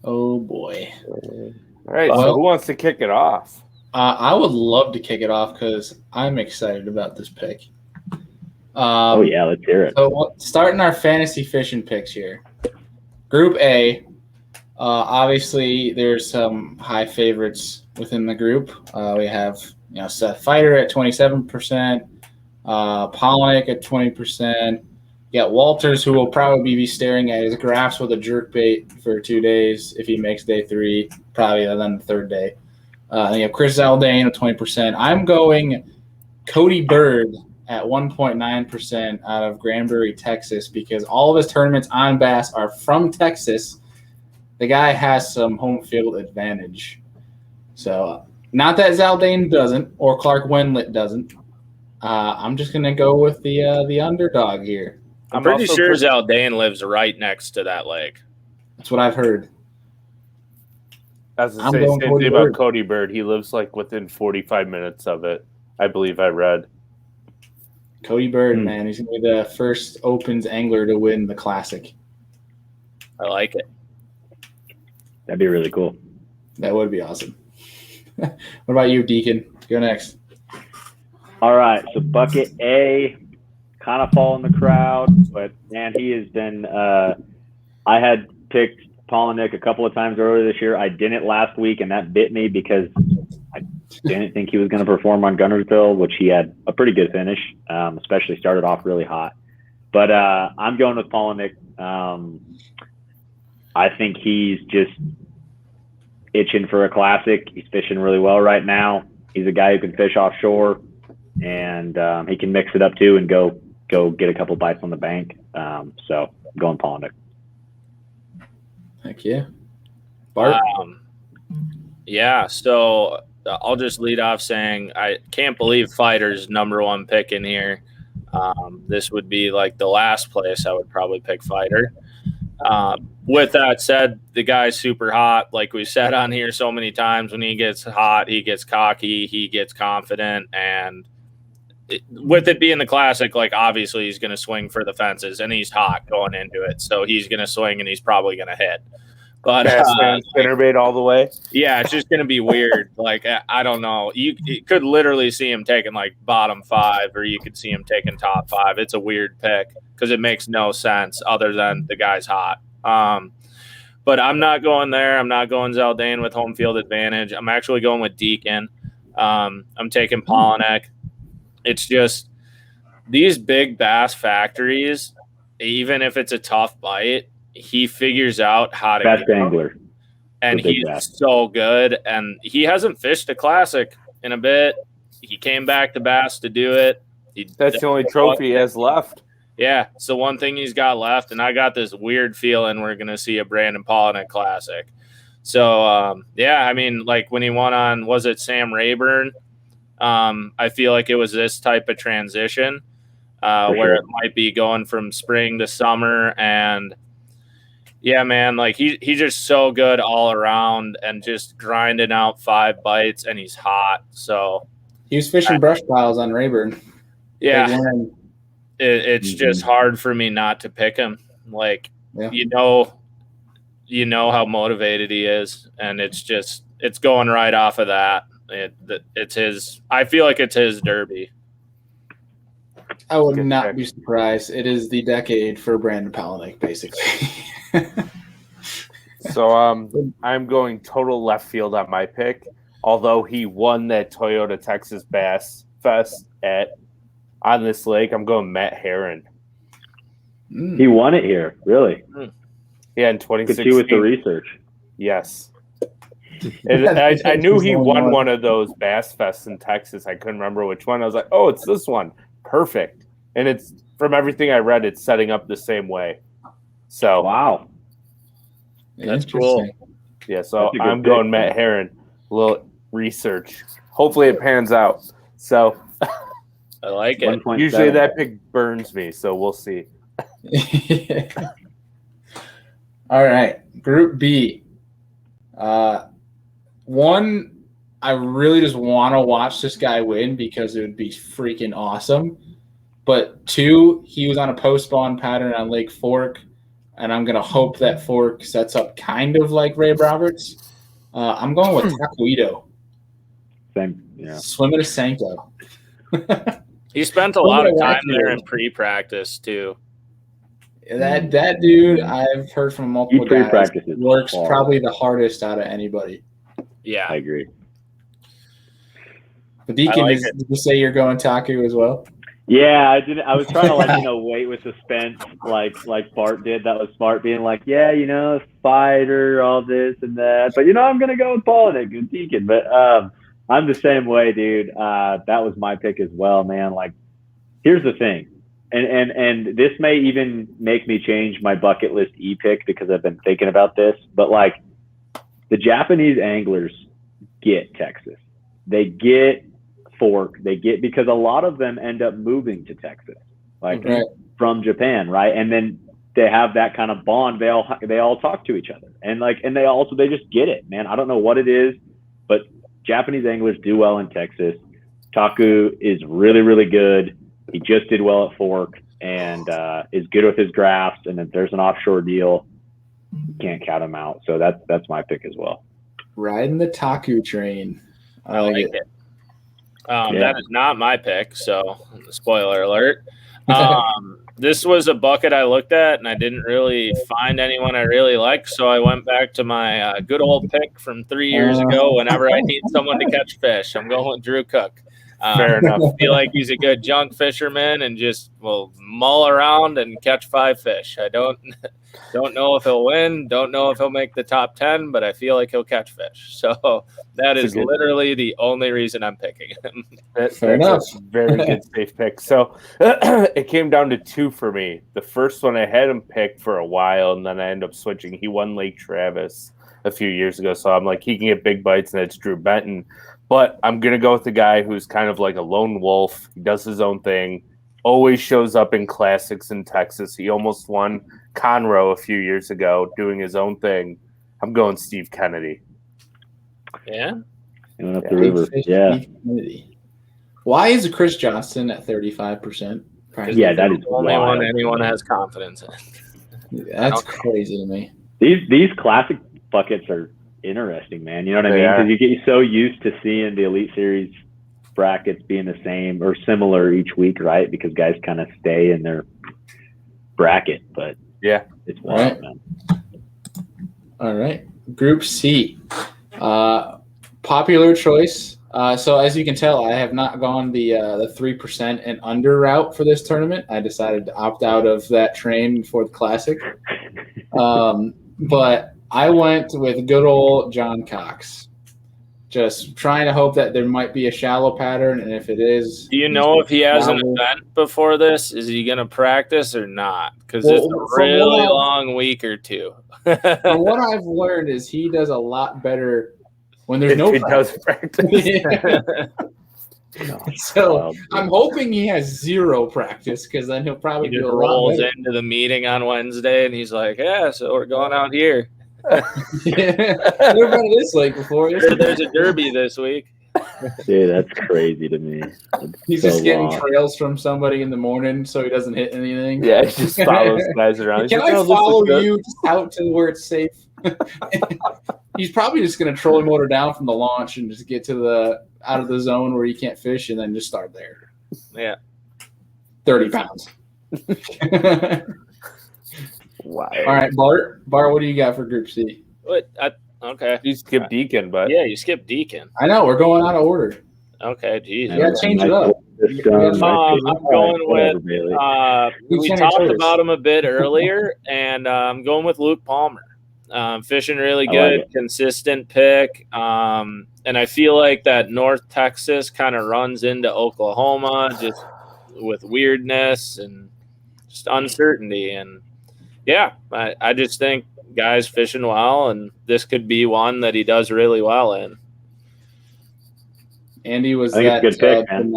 S1: Oh boy!
S2: All right, so who wants to kick it off?
S1: I would love to kick it off because I'm excited about this pick.
S3: Oh yeah, let's hear it.
S1: So starting our fantasy fishing picks here. Group A, obviously there's some high favorites within the group. We have Seth Fighter at 27%, Polnick at 20%. You got Walters, who will probably be staring at his graphs with a jerkbait for 2 days if he makes day 3, probably then the third day. You have Chris Zaldane at 20%. I'm going Cody Bird at 1.9% out of Granbury, Texas, because all of his tournaments on Bass are from Texas. The guy has some home field advantage. So not that Zaldane doesn't or Clark Wendlandt doesn't. I'm just going to go with the underdog here.
S4: I'm pretty sure Zaldane lives right next to that lake.
S1: That's what I've heard.
S2: That's the same thing about Cody Bird. He lives like within 45 minutes of it, I believe I read.
S1: Cody Bird, man, he's gonna be the first Opens angler to win the Classic.
S4: I like it.
S3: That'd be really cool.
S1: That would be awesome. What about you, Deacon? Go next.
S3: All right, so bucket A, kind of fall in the crowd, but man, he has been. I had picked Polinick a couple of times earlier this year. I didn't last week, and that bit me because I didn't think he was going to perform on Guntersville, which he had a pretty good finish, especially started off really hot. But I'm going with Polinick. I think he's just itching for a Classic. He's fishing really well right now. He's a guy who can fish offshore, and he can mix it up too and go get a couple bites on the bank. So I'm going Polinick.
S1: Heck yeah. Bart?
S4: Yeah, so I'll just lead off saying I can't believe Fighter's #1 pick in here. This would be like the last place I would probably pick Fighter. With that said, the guy's super hot. Like we said on here so many times, when he gets hot, he gets cocky, he gets confident, and with it being the Classic, like obviously he's going to swing for the fences, and he's hot going into it, so he's going to swing and he's probably going to hit. But
S2: spinnerbait all the way.
S4: Yeah, it's just going to be weird. Like I don't know. You could literally see him taking like bottom 5, or you could see him taking top 5. It's a weird pick because it makes no sense other than the guy's hot. But I'm not going there. I'm not going Zaldane with home field advantage. I'm actually going with Deacon. I'm taking Polinick. It's just these big bass factories, even if it's a tough bite, he figures out how to
S3: best angler.
S4: And he's so good. And he hasn't fished a Classic in a bit. He came back to Bass to do it.
S2: That's the only trophy he has left.
S4: Yeah, it's the one thing he's got left. And I got this weird feeling we're going to see a Brandon Polinick Classic. So, yeah, I mean, like when he won on, was it Sam Rayburn? I feel like it was this type of transition where it might be going from spring to summer. And yeah, man, like he's just so good all around and just grinding out 5 bites, and he's hot. So
S1: he was fishing brush piles on Rayburn.
S4: Yeah, it's just hard for me not to pick him. Like you know how motivated he is, and it's going right off of that. It's his. I feel like it's his derby.
S1: I would not be surprised. It is the decade for Brandon Polinick, basically.
S2: So I'm going total left field on my pick. Although he won that Toyota Texas Bass Fest on this lake, I'm going Matt Herron.
S3: He won it here, really?
S2: Yeah, in 2016.
S3: Could see with the research.
S2: Yes. I knew he won one of those Bass Fests in Texas. I couldn't remember which one. I was like, oh, it's this one. Perfect. And it's, from everything I read, it's setting up the same way. So
S3: wow.
S4: That's cool.
S2: Yeah, so I'm going Matt Herron. A little research. Hopefully it pans out. So
S4: I like it.
S2: Usually that pick burns me, so we'll see.
S1: All right. Group B. One, I really just want to watch this guy win because it would be freaking awesome. But 2, he was on a post-spawn pattern on Lake Fork, and I'm going to hope that Fork sets up kind of like Ray Roberts. I'm going with Taquito.
S3: Same, yeah.
S1: Swimming a Senko.
S4: He spent a lot of time there in pre-practice, too.
S1: That dude, I've heard from multiple guys, works probably the hardest out of anybody.
S4: Yeah,
S3: I agree.
S1: But Deacon, did you say you're going Taku as well?
S3: Yeah, I did. I was trying to wait with suspense, like Bart did. That was smart, being like, yeah, fighter, all this and that. But I'm gonna go with Polinick and Deacon. But I'm the same way, dude. That was my pick as well, man. Like, here's the thing. And this may even make me change my bucket list pick because I've been thinking about this. But like, the Japanese anglers get Texas. They get Fork. They get, because a lot of them end up moving to Texas, like from Japan, right? And then they have that kind of bond. They all talk to each other, and they just get it, man. I don't know what it is, but Japanese anglers do well in Texas. Taku is really, really good. He just did well at Fork and is good with his drafts. And if there's an offshore deal, you can't count him out. So that's my pick as well.
S1: Riding the Taku train.
S4: I like it. That is not my pick, so spoiler alert. This was a bucket I looked at, and I didn't really find anyone I really liked, so I went back to my good old pick from 3 years ago whenever I need someone to catch fish. I'm going with Drew Cook.
S2: Fair enough.
S4: I feel like he's a good junk fisherman and just will mull around and catch 5 fish. I don't know if he'll win, don't know if he'll make the top 10, but I feel like he'll catch fish. So that is literally the only reason I'm picking him.
S1: Fair enough.
S2: A very good safe pick. So it came down to 2 for me. The first one I had him picked for a while, and then I ended up switching. He won Lake Travis a few years ago, so I'm like, he can get big bites, and it's Drew Benton. But I'm going to go with the guy who's kind of like a lone wolf. He does his own thing, always shows up in classics in Texas. He almost won Conroe a few years ago doing his own thing. I'm going Steve Kennedy.
S4: Yeah?
S3: Up the river. Yeah.
S1: Why is Chris Johnston at 35%?
S3: Yeah, that is
S4: the only one anyone has confidence in.
S1: That's crazy to me.
S3: These classic buckets are interesting, man. You know what I mean? Because you get so used to seeing the Elite Series brackets being the same or similar each week, right? Because guys kind of stay in their bracket. But
S2: yeah,
S3: it's wild, man.
S1: All right. Group C. Popular choice. So as you can tell, I have not gone the 3% and under route for this tournament. I decided to opt out of that train for the Classic. But I went with good old John Cox. Just trying to hope that there might be a shallow pattern, and if it is...
S4: Do you know if he has an event before this? Is he going to practice or not? Because it's a really long week or two.
S1: From what I've learned is he does a lot better when there's no practice. So I'm hoping he has 0 practice, because then he'll probably do a lot
S4: rolls
S1: better.
S4: Into the meeting on Wednesday, and he's like, "Yeah, so we're going out here."
S1: Never been to this lake before.
S4: There's a derby this week.
S3: Dude, that's crazy to me.
S1: He's just getting trails from somebody in the morning so he doesn't hit anything.
S2: Yeah, he just follows guys around.
S1: Can I follow you just out to where it's safe? He's probably just going to trolling motor down from the launch and just get to the out of the zone where you can't fish, and then just start there.
S4: Yeah,
S1: 30 pounds.
S2: Wow.
S1: All right, Bart, what do you got for Group C?
S4: Okay.
S2: You skipped Deacon, but
S4: yeah, you skipped Deacon.
S1: I know, we're going out of order.
S4: Okay, geez.
S1: You got to change it up.
S4: I'm going with we talked about him a bit earlier, and I'm going with Luke Palmer. Fishing really good, consistent pick. And I feel like that North Texas kind of runs into Oklahoma just with weirdness and just uncertainty. And yeah, I just think guys fishing well, and this could be one that he does really well in.
S1: Andy, was
S3: that a good pick, man?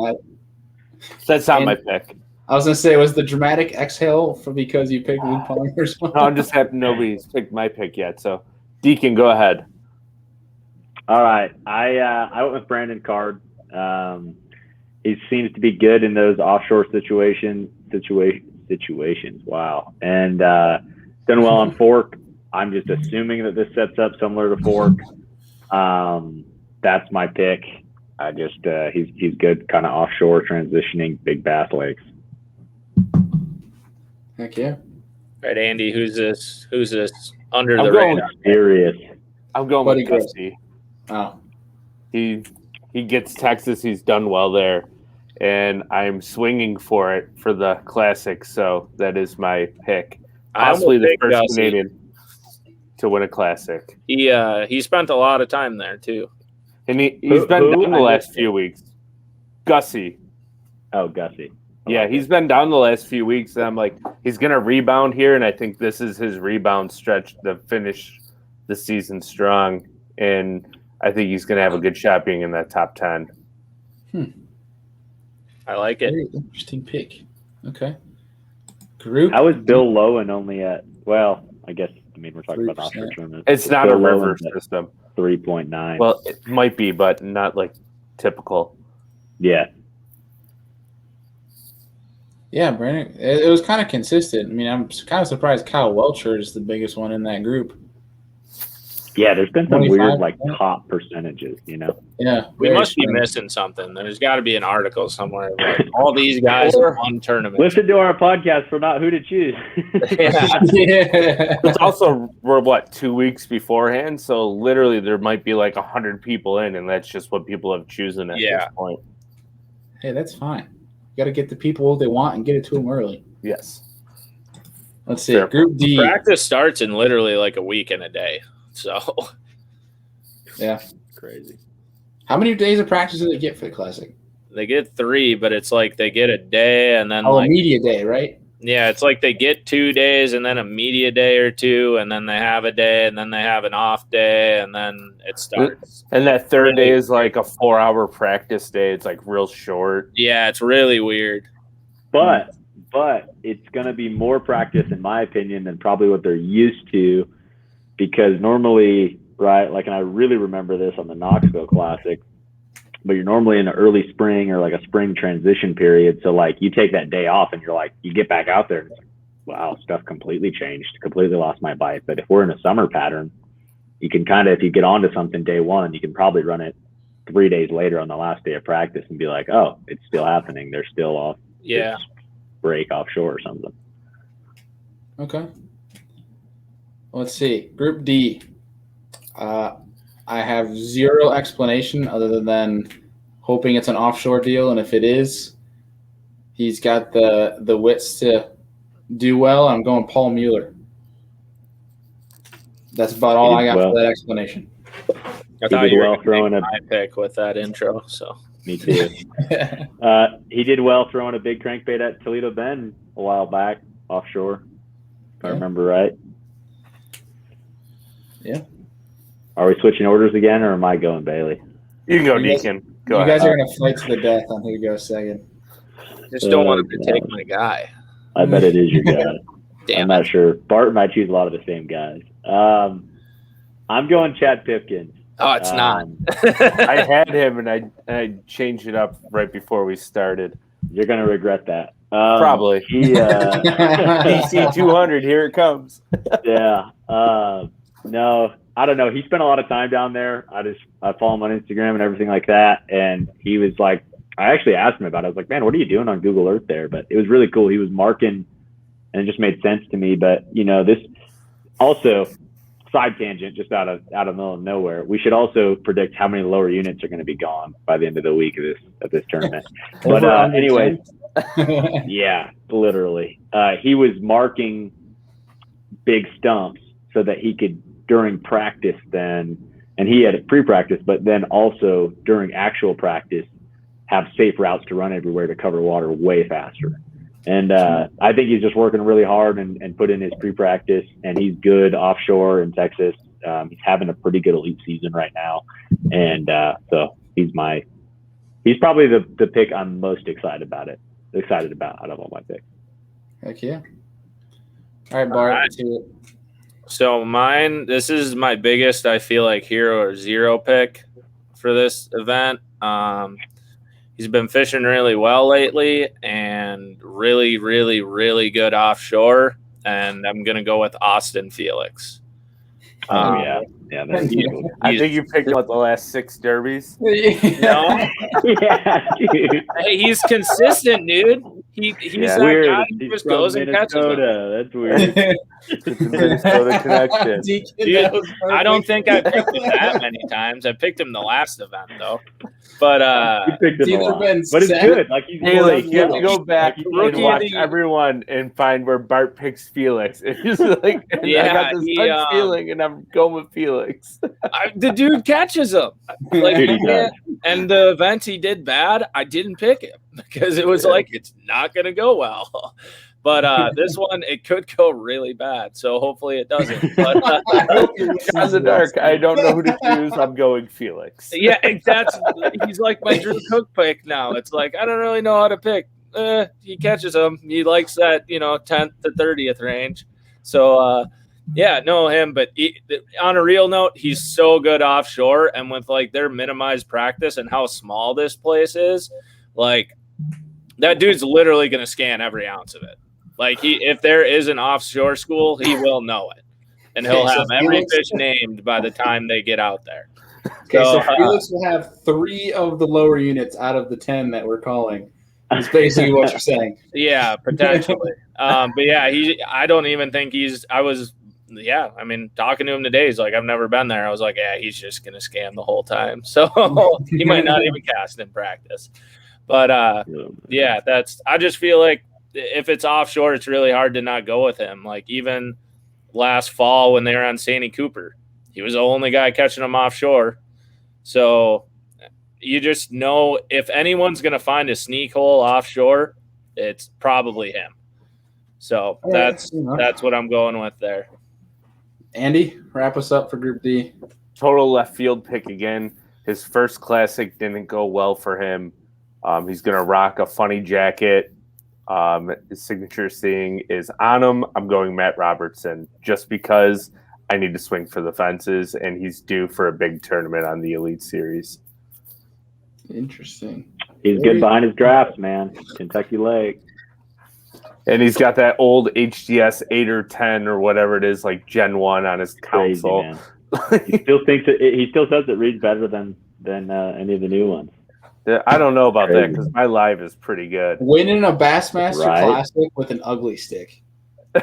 S2: That's not my pick.
S1: I was going to say, was the dramatic exhale because you picked Luke Palmer or something?
S2: No, I'm just happy nobody's picked my pick yet. So, Deacon, go ahead.
S3: All right. I went with Brandon Card. He seems to be good in those offshore situations. Wow. And done well on Fork. I'm just assuming that this sets up similar to Fork. That's my pick. He's good kind of offshore transitioning big bass lakes.
S1: Heck yeah.
S4: Right, Andy, who's this under the radar?
S3: Serious.
S2: I'm going with Gusty.
S1: Oh.
S2: He gets Texas. He's done well there. And I'm swinging for it for the Classic, so that is my pick. Possibly the first Canadian to win a Classic.
S4: He spent a lot of time there, too.
S2: And he's been down the last few weeks. Gussie.
S3: Oh, Gussie.
S2: Yeah, he's been down the last few weeks, and I'm like, he's going to rebound here, and I think this is his rebound stretch to finish the season strong, and I think he's going to have a good shot being in that top 10.
S4: I like it.
S1: Very interesting pick. Okay. Group.
S3: I was Bill Lowen only at, well, I guess, we're talking about the offshore tournament.
S2: It's not a river system.
S3: 3.9.
S2: Well, it might be, but not like typical.
S3: Yeah.
S1: Yeah, Brandon. It was kind of consistent. I mean, I'm kind of surprised Kyle Welcher is the biggest one in that group.
S3: Yeah, there's been some
S1: 25%.
S3: weird like top percentages, you know.
S1: Yeah,
S4: We
S1: very
S4: must be
S1: strange.
S4: missing something. There's got to be an article somewhere. Like all these guys in one tournament.
S3: Listen to our podcast for not who to choose.
S4: Yeah.
S1: Yeah.
S2: It's also we're 2 weeks beforehand, so literally there might be like 100 people in, and that's just what people have chosen at
S4: Yeah.
S2: this point.
S1: Hey, that's fine. You got to get the people they want and get it to them early.
S2: Yes.
S1: Let's see.
S2: Fair.
S1: Group D.
S4: Practice starts in literally like a week and a day. So
S1: Yeah.
S2: Crazy.
S1: How many days of practice do they get for the Classic?
S4: they get 3, but it's like they get a day and then
S1: Oh,
S4: like
S1: media day, right?
S4: yeah, it's like they get 2 days and then a media day or 2, and then they have a day and then they have an off day and then it starts.
S2: And that third day is like a 4-hour practice day. It's like real short.
S4: Yeah, it's really weird.
S3: But it's going to be more practice, in my opinion, than probably what they're used to, because normally, right, like, and I really remember this on the Knoxville Classic, but you're normally in the early spring or like a spring transition period. So like you take that day off and you're like, you get back out there and it's like, wow, stuff completely changed, completely lost my bite. But if we're in a summer pattern, you can kind of, if you get onto something day one, you can probably run it 3 days later on the last day of practice and be like, oh, it's still happening. They're still off.
S4: Yeah.
S3: Break offshore or something.
S1: Okay. Let's see. Group D. I have zero explanation other than hoping it's an offshore deal, and if it is, he's got the wits to do well. I'm going Paul Mueller. That's about all I got for that explanation.
S4: I thought
S3: did
S4: you were
S3: well
S4: going
S3: throwing
S4: to
S3: a-
S4: my pick with that intro. So
S3: Me too. He did well throwing a big crankbait at Toledo Bend a while back offshore, if I
S1: Yeah.
S3: remember right.
S1: Yeah.
S3: Are we switching orders again, or am I going Bailey?
S2: You can go,
S1: You guys-
S2: Deacon. Go
S1: You
S2: ahead.
S1: guys are going to fight to the death on who goes second.
S4: just don't want him
S3: Oh,
S4: to take
S3: God.
S4: my guy.
S3: I bet it is your guy. I'm
S4: Damn it.
S3: not sure. Bart might choose a lot of the same guys. I'm going Chad Pipkins.
S4: Oh, it's not.
S2: I had him, and I changed it up right before we started.
S3: You're going to regret that.
S2: Probably.
S3: He,
S2: DC 200, here it comes.
S3: yeah. No, I don't know. He spent a lot of time down there. I follow him on Instagram and everything like that. And he was like, I actually asked him about it. I was like, man, what are you doing on Google Earth there? But it was really cool. He was marking, and it just made sense to me. But you know, this also side tangent, just out of the middle of nowhere. We should also predict how many lower units are going to be gone by the end of the week of this tournament. But anyway, yeah, literally, he was marking big stumps so that he could, during practice then, and he had pre-practice, but then also during actual practice, have safe routes to run everywhere to cover water way faster. And I think he's just working really hard and put in his pre-practice, and he's good offshore in Texas. He's having a pretty good elite season right now. And so he's probably the pick I'm most excited about out of all my picks.
S1: Heck yeah. All right, Bart.
S4: All right.
S1: Let's hear it.
S4: So mine, this is my biggest, I feel like, hero or zero pick for this event. He's been fishing really well lately and really, really, really good offshore. And I'm going to go with Austin Felix.
S3: Oh, yeah. Yeah, that's cool.
S2: I think you picked up the last 6 derbies.
S4: No,
S3: Yeah, dude.
S4: hey, he's consistent, dude. He's
S2: Yeah.
S4: that
S3: Weird.
S4: guy who
S3: He's
S4: just
S3: from
S4: goes and catches them.
S3: Minnesota. That's weird.
S2: It's the Minnesota connection.
S4: Dude, I don't think I picked him that many times. I picked him the last event, though. But
S3: You picked him a
S1: Either
S3: lot.
S1: been
S3: But it's
S1: set.
S3: good. Like he's
S2: Haley, you have to go back
S3: Like,
S2: and
S4: Rookie of
S2: watch
S4: the year.
S2: everyone and find where Bart picks Felix. It's just like, I
S4: Yeah,
S2: got this
S4: he,
S2: gut feeling, and I'm going with Felix.
S4: the dude catches him. Like,
S3: Dude, he does.
S4: and the events he did bad, I didn't pick him because it was like it's not going to go well. But this one, it could go really bad. So hopefully it doesn't. But
S2: In the dark, I don't know who to choose. I'm going Felix.
S4: yeah, he's like my Drew Cook pick now. It's like I don't really know how to pick. He catches them. He likes that 10th to 30th range. So yeah, know him. But on a real note, he's so good offshore, and with like their minimized practice and how small this place is, like That dude's literally going to scan every ounce of it. Like if there is an offshore school, he will know it, and he'll have every fish named by the time they get out there.
S1: Okay, so Felix will have 3 of the lower units out of the 10 that we're calling. Is basically what you're saying.
S4: Yeah, potentially. But yeah, I don't even think I mean, talking to him today, he's like, I've never been there. I was like, yeah, he's just going to scam the whole time. So he might not even cast in practice. But yeah, I just feel like if it's offshore, it's really hard to not go with him. Like even last fall when they were on Sandy Cooper, he was the only guy catching them offshore. So you just know if anyone's going to find a sneak hole offshore, it's probably him. So that's what I'm going with there.
S1: Andy, wrap us up for Group D.
S2: Total left field pick again. His first Classic didn't go well for him. He's going to rock a funny jacket. His signature thing is on him. I'm going Matt Robertson just because I need to swing for the fences, and he's due for a big tournament on the Elite Series.
S1: Interesting.
S3: He's good behind his drafts, man. Kentucky Lake.
S2: And he's got that old HDS 8 or 10 or whatever it is, like Gen 1 on his console.
S3: He still says it reads better than any of the new ones.
S2: I don't know about that because my live is pretty good.
S1: Winning a Bassmaster Classic with an ugly stick.
S4: For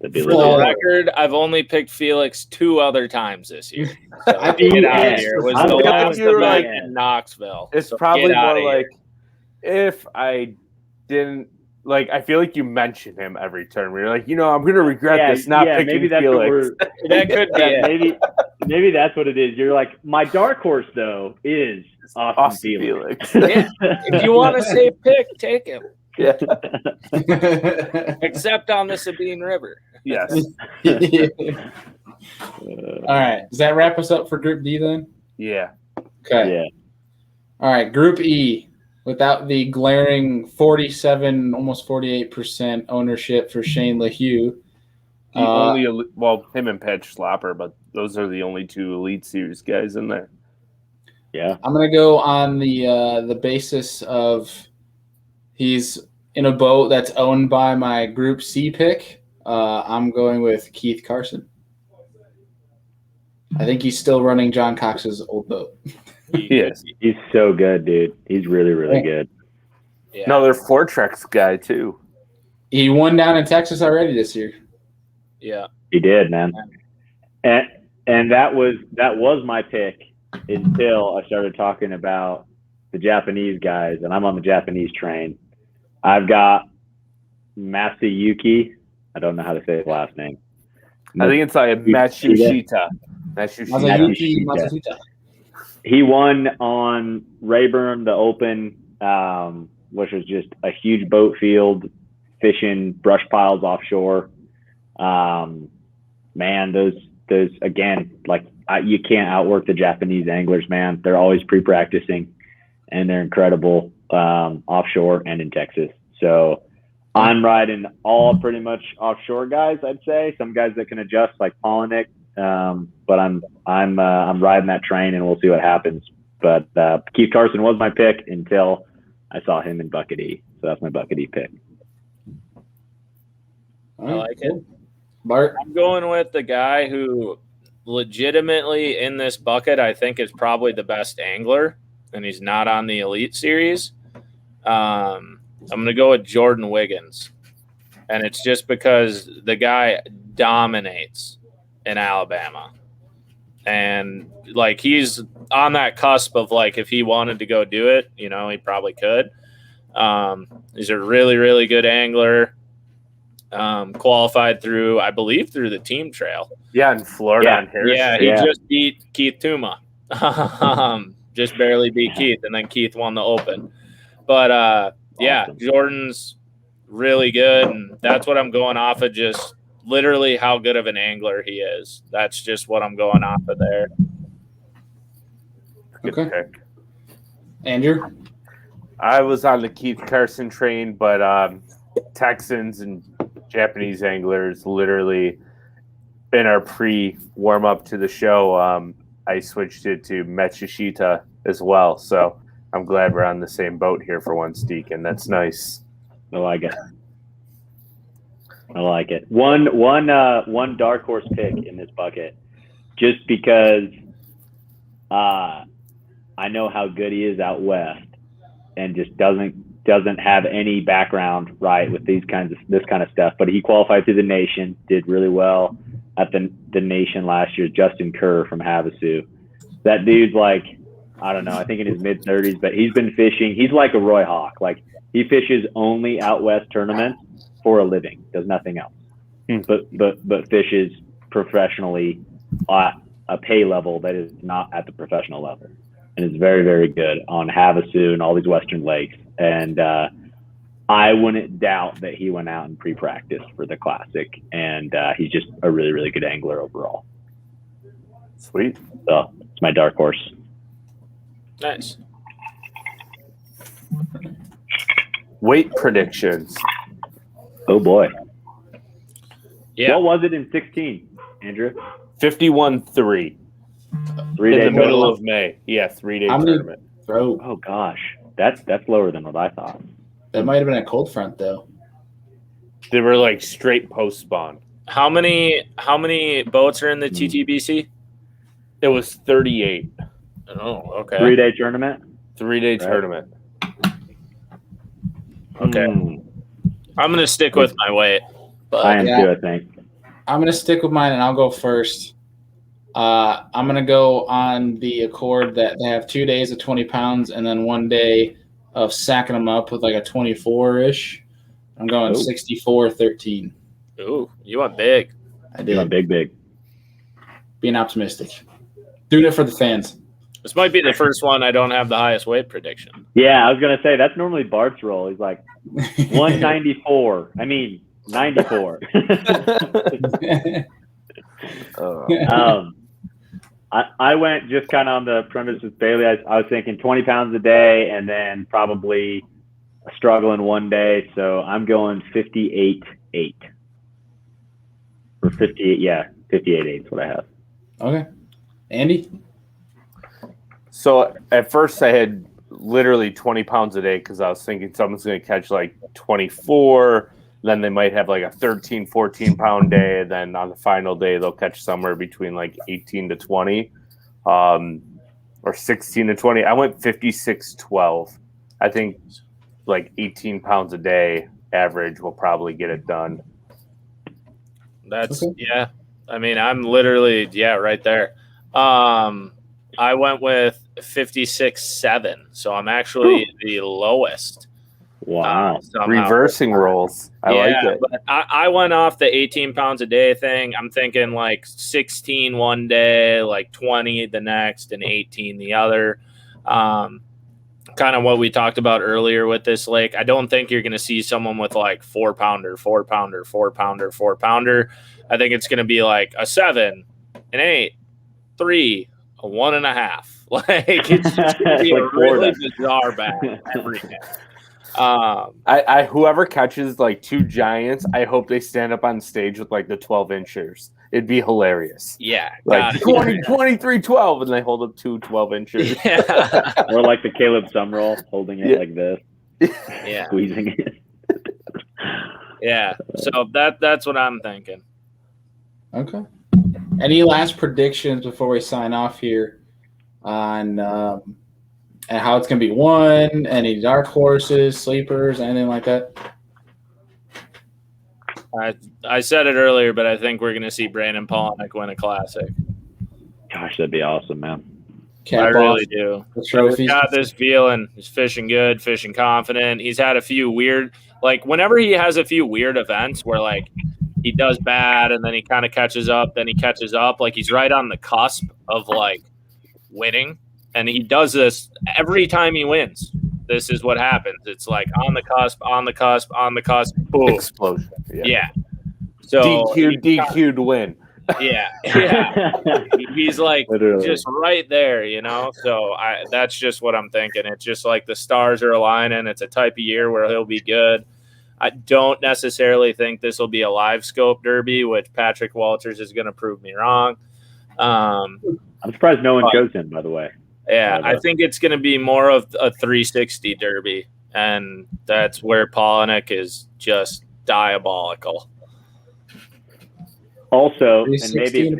S4: the record, I've only picked Felix 2 other times this year. So get out of here. It was the last event in Knoxville.
S2: It's probably more like if I didn't. Like, I feel like you mention him every turn. You're like, I'm going to regret this not picking
S3: maybe that's
S2: Felix.
S4: That could be it.
S3: Maybe that's what it is. You're like, my dark horse, though, is Austin Felix.
S4: Yeah. If you want a safe pick, take him.
S2: Yeah.
S4: Except on the Sabine River.
S2: Yes.
S1: All right. Does that wrap us up for Group D then?
S2: Yeah.
S1: Okay. Yeah. All right. Group E. Without the glaring 47, almost 48% ownership for Shane LaHue.
S2: Him and Patch Slopper, but those are the only 2 Elite Series guys in there.
S3: Yeah.
S1: I'm going to go on the basis of he's in a boat that's owned by my Group C pick. I'm going with Keith Carson. I think he's still running John Cox's old boat.
S2: Yes.
S3: He's so good, dude. He's really, really good.
S2: Yeah. No, they're Fortrex guy, too.
S1: He won down in Texas already this year.
S4: Yeah.
S3: He did, man. And that was my pick until I started talking about the Japanese guys, and I'm on the Japanese train. I've got Masayuki. I don't know how to say his last name.
S2: I think it's like Matsushita.
S1: Matsushita.
S3: He won on Rayburn, the Open, which was just a huge boat field, fishing brush piles offshore. Man, those again, like you can't outwork the Japanese anglers, man. They're always pre-practicing, and they're incredible offshore and in Texas. So I'm riding all pretty much offshore guys. I'd say some guys that can adjust, like Polinick. But I'm riding that train, and we'll see what happens. But Keith Carson was my pick until I saw him in Bucket E. So that's my Bucket E pick.
S4: I like it.
S1: Bart?
S4: I'm going with the guy who legitimately in this bucket I think is probably the best angler, and he's not on the Elite Series. I'm going to go with Jordan Wiggins. And it's just because the guy dominates in Alabama. And like he's on that cusp of like if he wanted to go do it, he probably could. He's a really, really good angler. Qualified through the team trail.
S2: Yeah, in Florida. On Harris.
S4: Yeah, he just beat Keith Tuma. Just barely beat Keith, and then Keith won the Open. But awesome. Jordan's really good, and that's what I'm going off of, just literally how good of an angler he is. That's just what I'm going off of there.
S1: Okay. Andrew?
S2: I was on the Keith Carson train, but Texans and Japanese anglers literally in our pre-warm-up to the show, I switched it to Matsushita as well. So I'm glad we're on the same boat here for once, Deacon. That's nice.
S3: I like it. I like it. One dark horse pick in this bucket, just because I know how good he is out west, and just doesn't have any background right with this kind of stuff. But he qualified through the nation, did really well at the nation last year. Justin Kerr from Havasu. That dude's like, I don't know, I think in his mid-30s, but he's been fishing. He's like a Roy Hawk. Like, he fishes only out west tournaments for a living, does nothing else. But fishes professionally at a pay level that is not at the professional level, and is very, very good on Havasu and all these western lakes. And I wouldn't doubt that he went out and pre-practiced for the Classic, and he's just a really, really good angler overall.
S2: Sweet.
S3: So it's my dark horse.
S4: Nice.
S2: Weight predictions.
S3: Oh boy.
S4: Yeah.
S3: What was it in 16, Andrew?
S2: 51-3.
S3: 3
S2: In
S3: days
S2: the middle of May. Yeah, 3-day tournament.
S3: Oh gosh, that's lower than what I thought.
S1: That might have been a cold front though.
S2: They were like straight post spawn.
S4: How many boats are in the TTBC?
S2: It was 38.
S4: Oh, okay.
S3: 3-day tournament.
S2: 3-day tournament.
S4: Okay. I'm gonna stick with my weight. But
S3: I am too, I think.
S1: I'm going to stick with mine, and I'll go first. I'm going to go on the Accord that they have 2 days of 20 pounds and then 1 day of sacking them up with like a 24-ish. I'm going 64-13.
S4: Ooh, you went big.
S1: I
S3: You
S1: did.
S3: went big.
S1: Being optimistic. Doing it for the fans.
S4: This might be the first one I don't have the highest weight prediction.
S3: Yeah, I was going to say, that's normally Bart's roll. He's like 194. I mean, 94. I went just kind of on the premise with Bailey. I was thinking 20 pounds a day and then probably a struggle in 1 day. So I'm going 58.8. Or 58, 58.8 is what I have.
S1: Okay. Andy?
S2: So at first I had literally 20 pounds a day because I was thinking someone's going to catch like 24. Then they might have like a 13, 14 pound day. Then on the final day, they'll catch somewhere between like 18 to 20 or 16 to 20. I went 56-12. I think like 18 pounds a day average will probably get it done.
S4: That's yeah. I mean, I'm literally right there. I went with 56.7, so I'm actually the lowest.
S3: Wow.
S2: Reversing rolls. I like it.
S4: But I went off the 18 pounds a day thing. I'm thinking like 16 1 day, like 20 the next, and 18 the other. Kind of what we talked about earlier with this lake. I don't think you're going to see someone with like 4 pounder, 4 pounder, 4 pounder, 4 pounder. I think it's going to be like a 7, an 8, 3, a 1.5. Like, it's just going to be a really bizarre bag every day.
S2: I whoever catches like 2 giants, I hope they stand up on stage with like the 12-inchers. It'd be hilarious.
S4: Yeah.
S2: Like 23-12, and they hold up 2 12-inchers.
S4: Yeah.
S3: Or like the Caleb Sumroll holding it like this.
S4: Yeah.
S3: Squeezing it.
S4: Yeah. So that's what I'm thinking.
S1: Okay. Any last predictions before we sign off here on and how it's going to be won? Any dark horses, sleepers, anything like that?
S4: I said it earlier, but I think we're going to see Brandon Polnick win a Classic.
S3: Gosh, that'd be awesome, man.
S4: I really do.
S1: The trophies.
S4: He's got this feeling. He's fishing good, fishing confident. He's had a few weird, like whenever he has a few weird events where like he does bad and then he kind of catches up, then he catches up. Like he's right on the cusp of like winning. And he does this every time he wins. This is what happens. It's like on the cusp, boom.
S2: Explosion.
S4: Yeah. So
S2: DQ'd win.
S4: Yeah. He's like literally just right there, you know? So that's just what I'm thinking. It's just like the stars are aligning. It's a type of year where he'll be good. I don't necessarily think this will be a live scope derby, which Patrick Walters is going to prove me wrong.
S3: I'm surprised no one chose him, by the way.
S4: Yeah, I think it's going to be more of a 360 derby, and that's where Polinick is just diabolical.
S3: Also, and maybe it's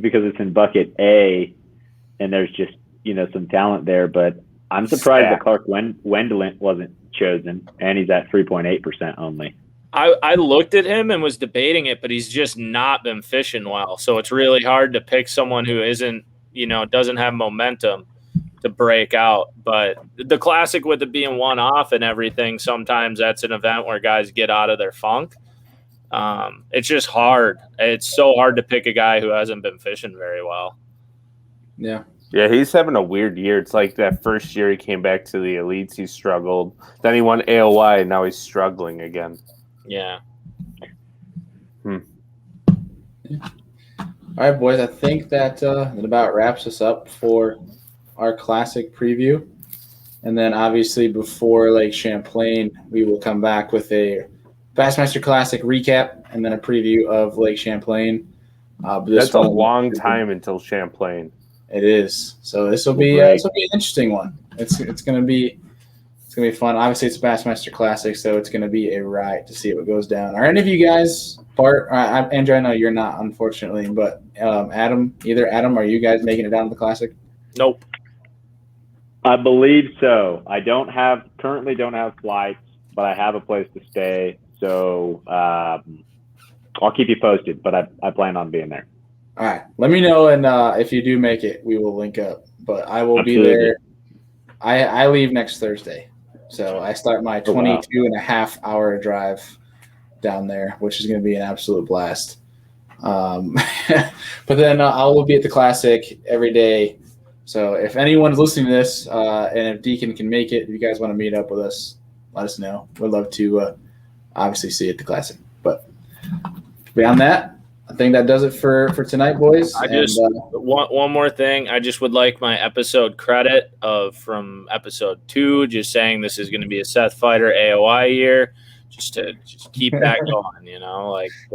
S3: because it's in bucket A, and there's just some talent there. But I'm surprised that Clark Wendelin wasn't chosen, and he's at 3.8% only.
S4: I looked at him and was debating it, but he's just not been fishing well. So it's really hard to pick someone who isn't, doesn't have momentum to break out. But the Classic, with it being one off and everything, sometimes that's an event where guys get out of their funk. It's just hard. It's so hard to pick a guy who hasn't been fishing very well.
S1: Yeah.
S2: Yeah, he's having a weird year. It's like that first year he came back to the elites, he struggled. Then he won AOY, and now he's struggling again.
S4: Yeah.
S1: All right, boys. I think that about wraps us up for our Classic preview. And then, obviously, before Lake Champlain, we will come back with a Bassmaster Classic recap and then a preview of Lake Champlain.
S2: That's a long time until Champlain.
S1: It is. So this will be an interesting one. It's going to be fun. Obviously, it's a Bassmaster Classic, so it's going to be a ride to see what goes down. Are any of you guys, Bart, Andrew, I know you're not, unfortunately, but Adam, are you guys making it down to the Classic?
S4: Nope.
S3: I believe so. I currently don't have flights, but I have a place to stay. So I'll keep you posted, but I plan on being there.
S1: All right. Let me know, and if you do make it, we will link up. But I will be there. I leave next Thursday. So I start my 22.5-hour drive down there, which is going to be an absolute blast. But then I will be at the Classic every day. So if anyone's listening to this, and if Deacon can make it, if you guys want to meet up with us, let us know. We'd love to obviously see you at the Classic. But beyond that, I think that does it for tonight, boys.
S4: One more thing. I just would like my episode credit from episode 2, just saying this is going to be a Seth Fighter AOI year, just to keep that going.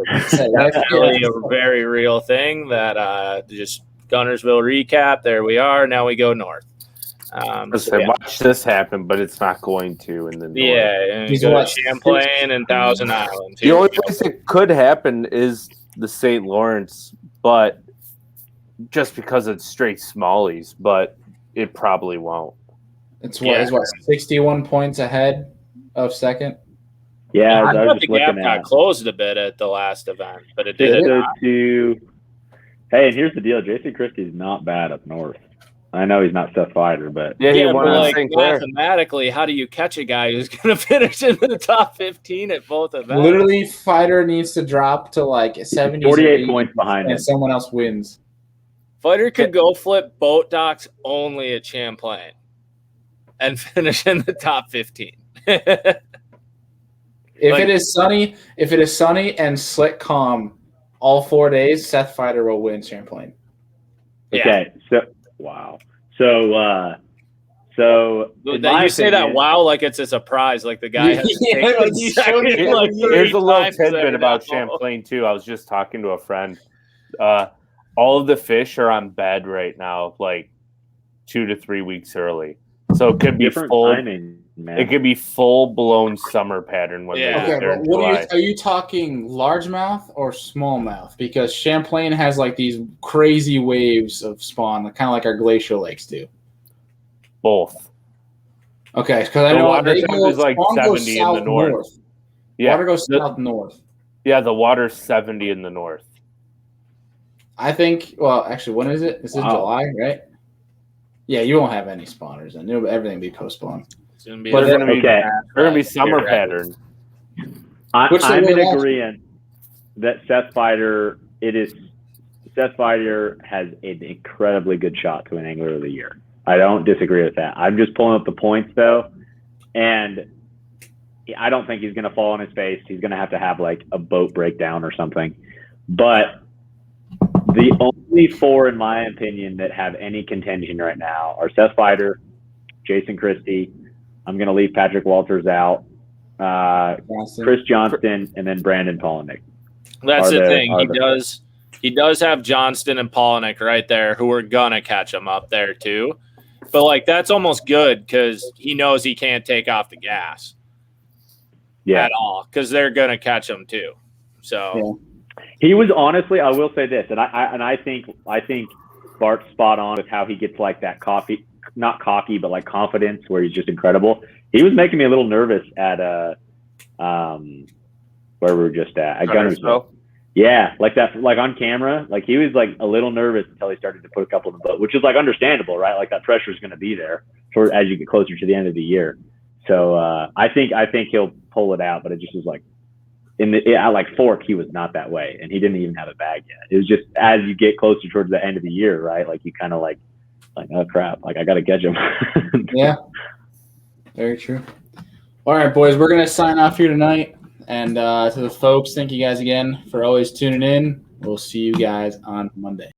S4: It's definitely a very real thing. That just Guntersville recap. There we are. Now we go north.
S2: Watch this happen, but it's not going to in the north.
S4: Yeah, and go to Champlain and Thousand Islands.
S2: The only place it could happen is the St. Lawrence, but just because it's straight smallies, but it probably won't.
S1: It's 61 points ahead of second?
S3: Yeah,
S4: I thought the gap got closed a bit at the last event, but it did.
S3: Hey, and here's the deal. Jason Christie's not bad up north. I know he's not Seth Fighter, but
S4: mathematically, how do you catch a guy who's going to finish in the top 15 at both events?
S1: Literally, Fighter needs to drop to 70,
S3: 48 points behind him,
S1: and someone else wins.
S4: Fighter could go flip boat docks only at Champlain and finish in the top 15.
S1: If it is sunny and slick calm all 4 days, Seth Fighter will win Champlain.
S3: Okay, wow. So
S4: you say that wow like it's a surprise, like the guy has
S2: Here's a little tidbit about Champlain too. I was just talking to a friend. All of the fish are on bed right now, 2 to 3 weeks early. So it could be full timing, man. It could be full blown summer pattern when they get there in July.
S1: Are you talking largemouth or smallmouth? Because Champlain has these crazy waves of spawn, kind of like our glacial lakes do.
S2: Both.
S1: Okay, because I know
S2: water is 70 in the north.
S1: Yeah, water goes south north.
S2: Yeah, the water's 70 in the north.
S1: I think. Well, actually, when is it? This is July, right? Yeah, you won't have any spawners, and everything will be post-spawn.
S2: They're going to be summer pattern.
S3: I'm in agreement that Seth Fighter has an incredibly good shot to an Angler of the Year. I don't disagree with that. I'm just pulling up the points though, and I don't think he's going to fall on his face. He's going to have a boat breakdown or something. But the only 4, in my opinion, that have any contention right now are Seth Fighter, Jason Christie. I'm going to leave Patrick Walters out, Chris Johnston, and then Brandon Polinick.
S4: That's the thing. He does have Johnston and Polnick right there who are going to catch him up there too. But, like, that's almost good because he knows he can't take off the gas at all because they're going to catch him too. So
S3: he was honestly, I will say this, and I think Bart's spot on with how he gets like that not cocky, but like confidence where he's just incredible. He was making me a little nervous at where we were just at Guntersville. Yeah, like that, like on camera, like he was like a little nervous until he started to put a couple in the boat, which is like understandable, right? Like that pressure is going to be there for as you get closer to the end of the year. So I think he'll pull it out, but it just was like at like Fork, he was not that way, and he didn't even have a bag yet. It was just as you get closer towards the end of the year, right? Like you kind of like oh crap, like I got to catch him.
S1: Yeah, very true. All right, boys, we're gonna sign off here tonight. And to the folks, thank you guys again for always tuning in. We'll see you guys on Monday.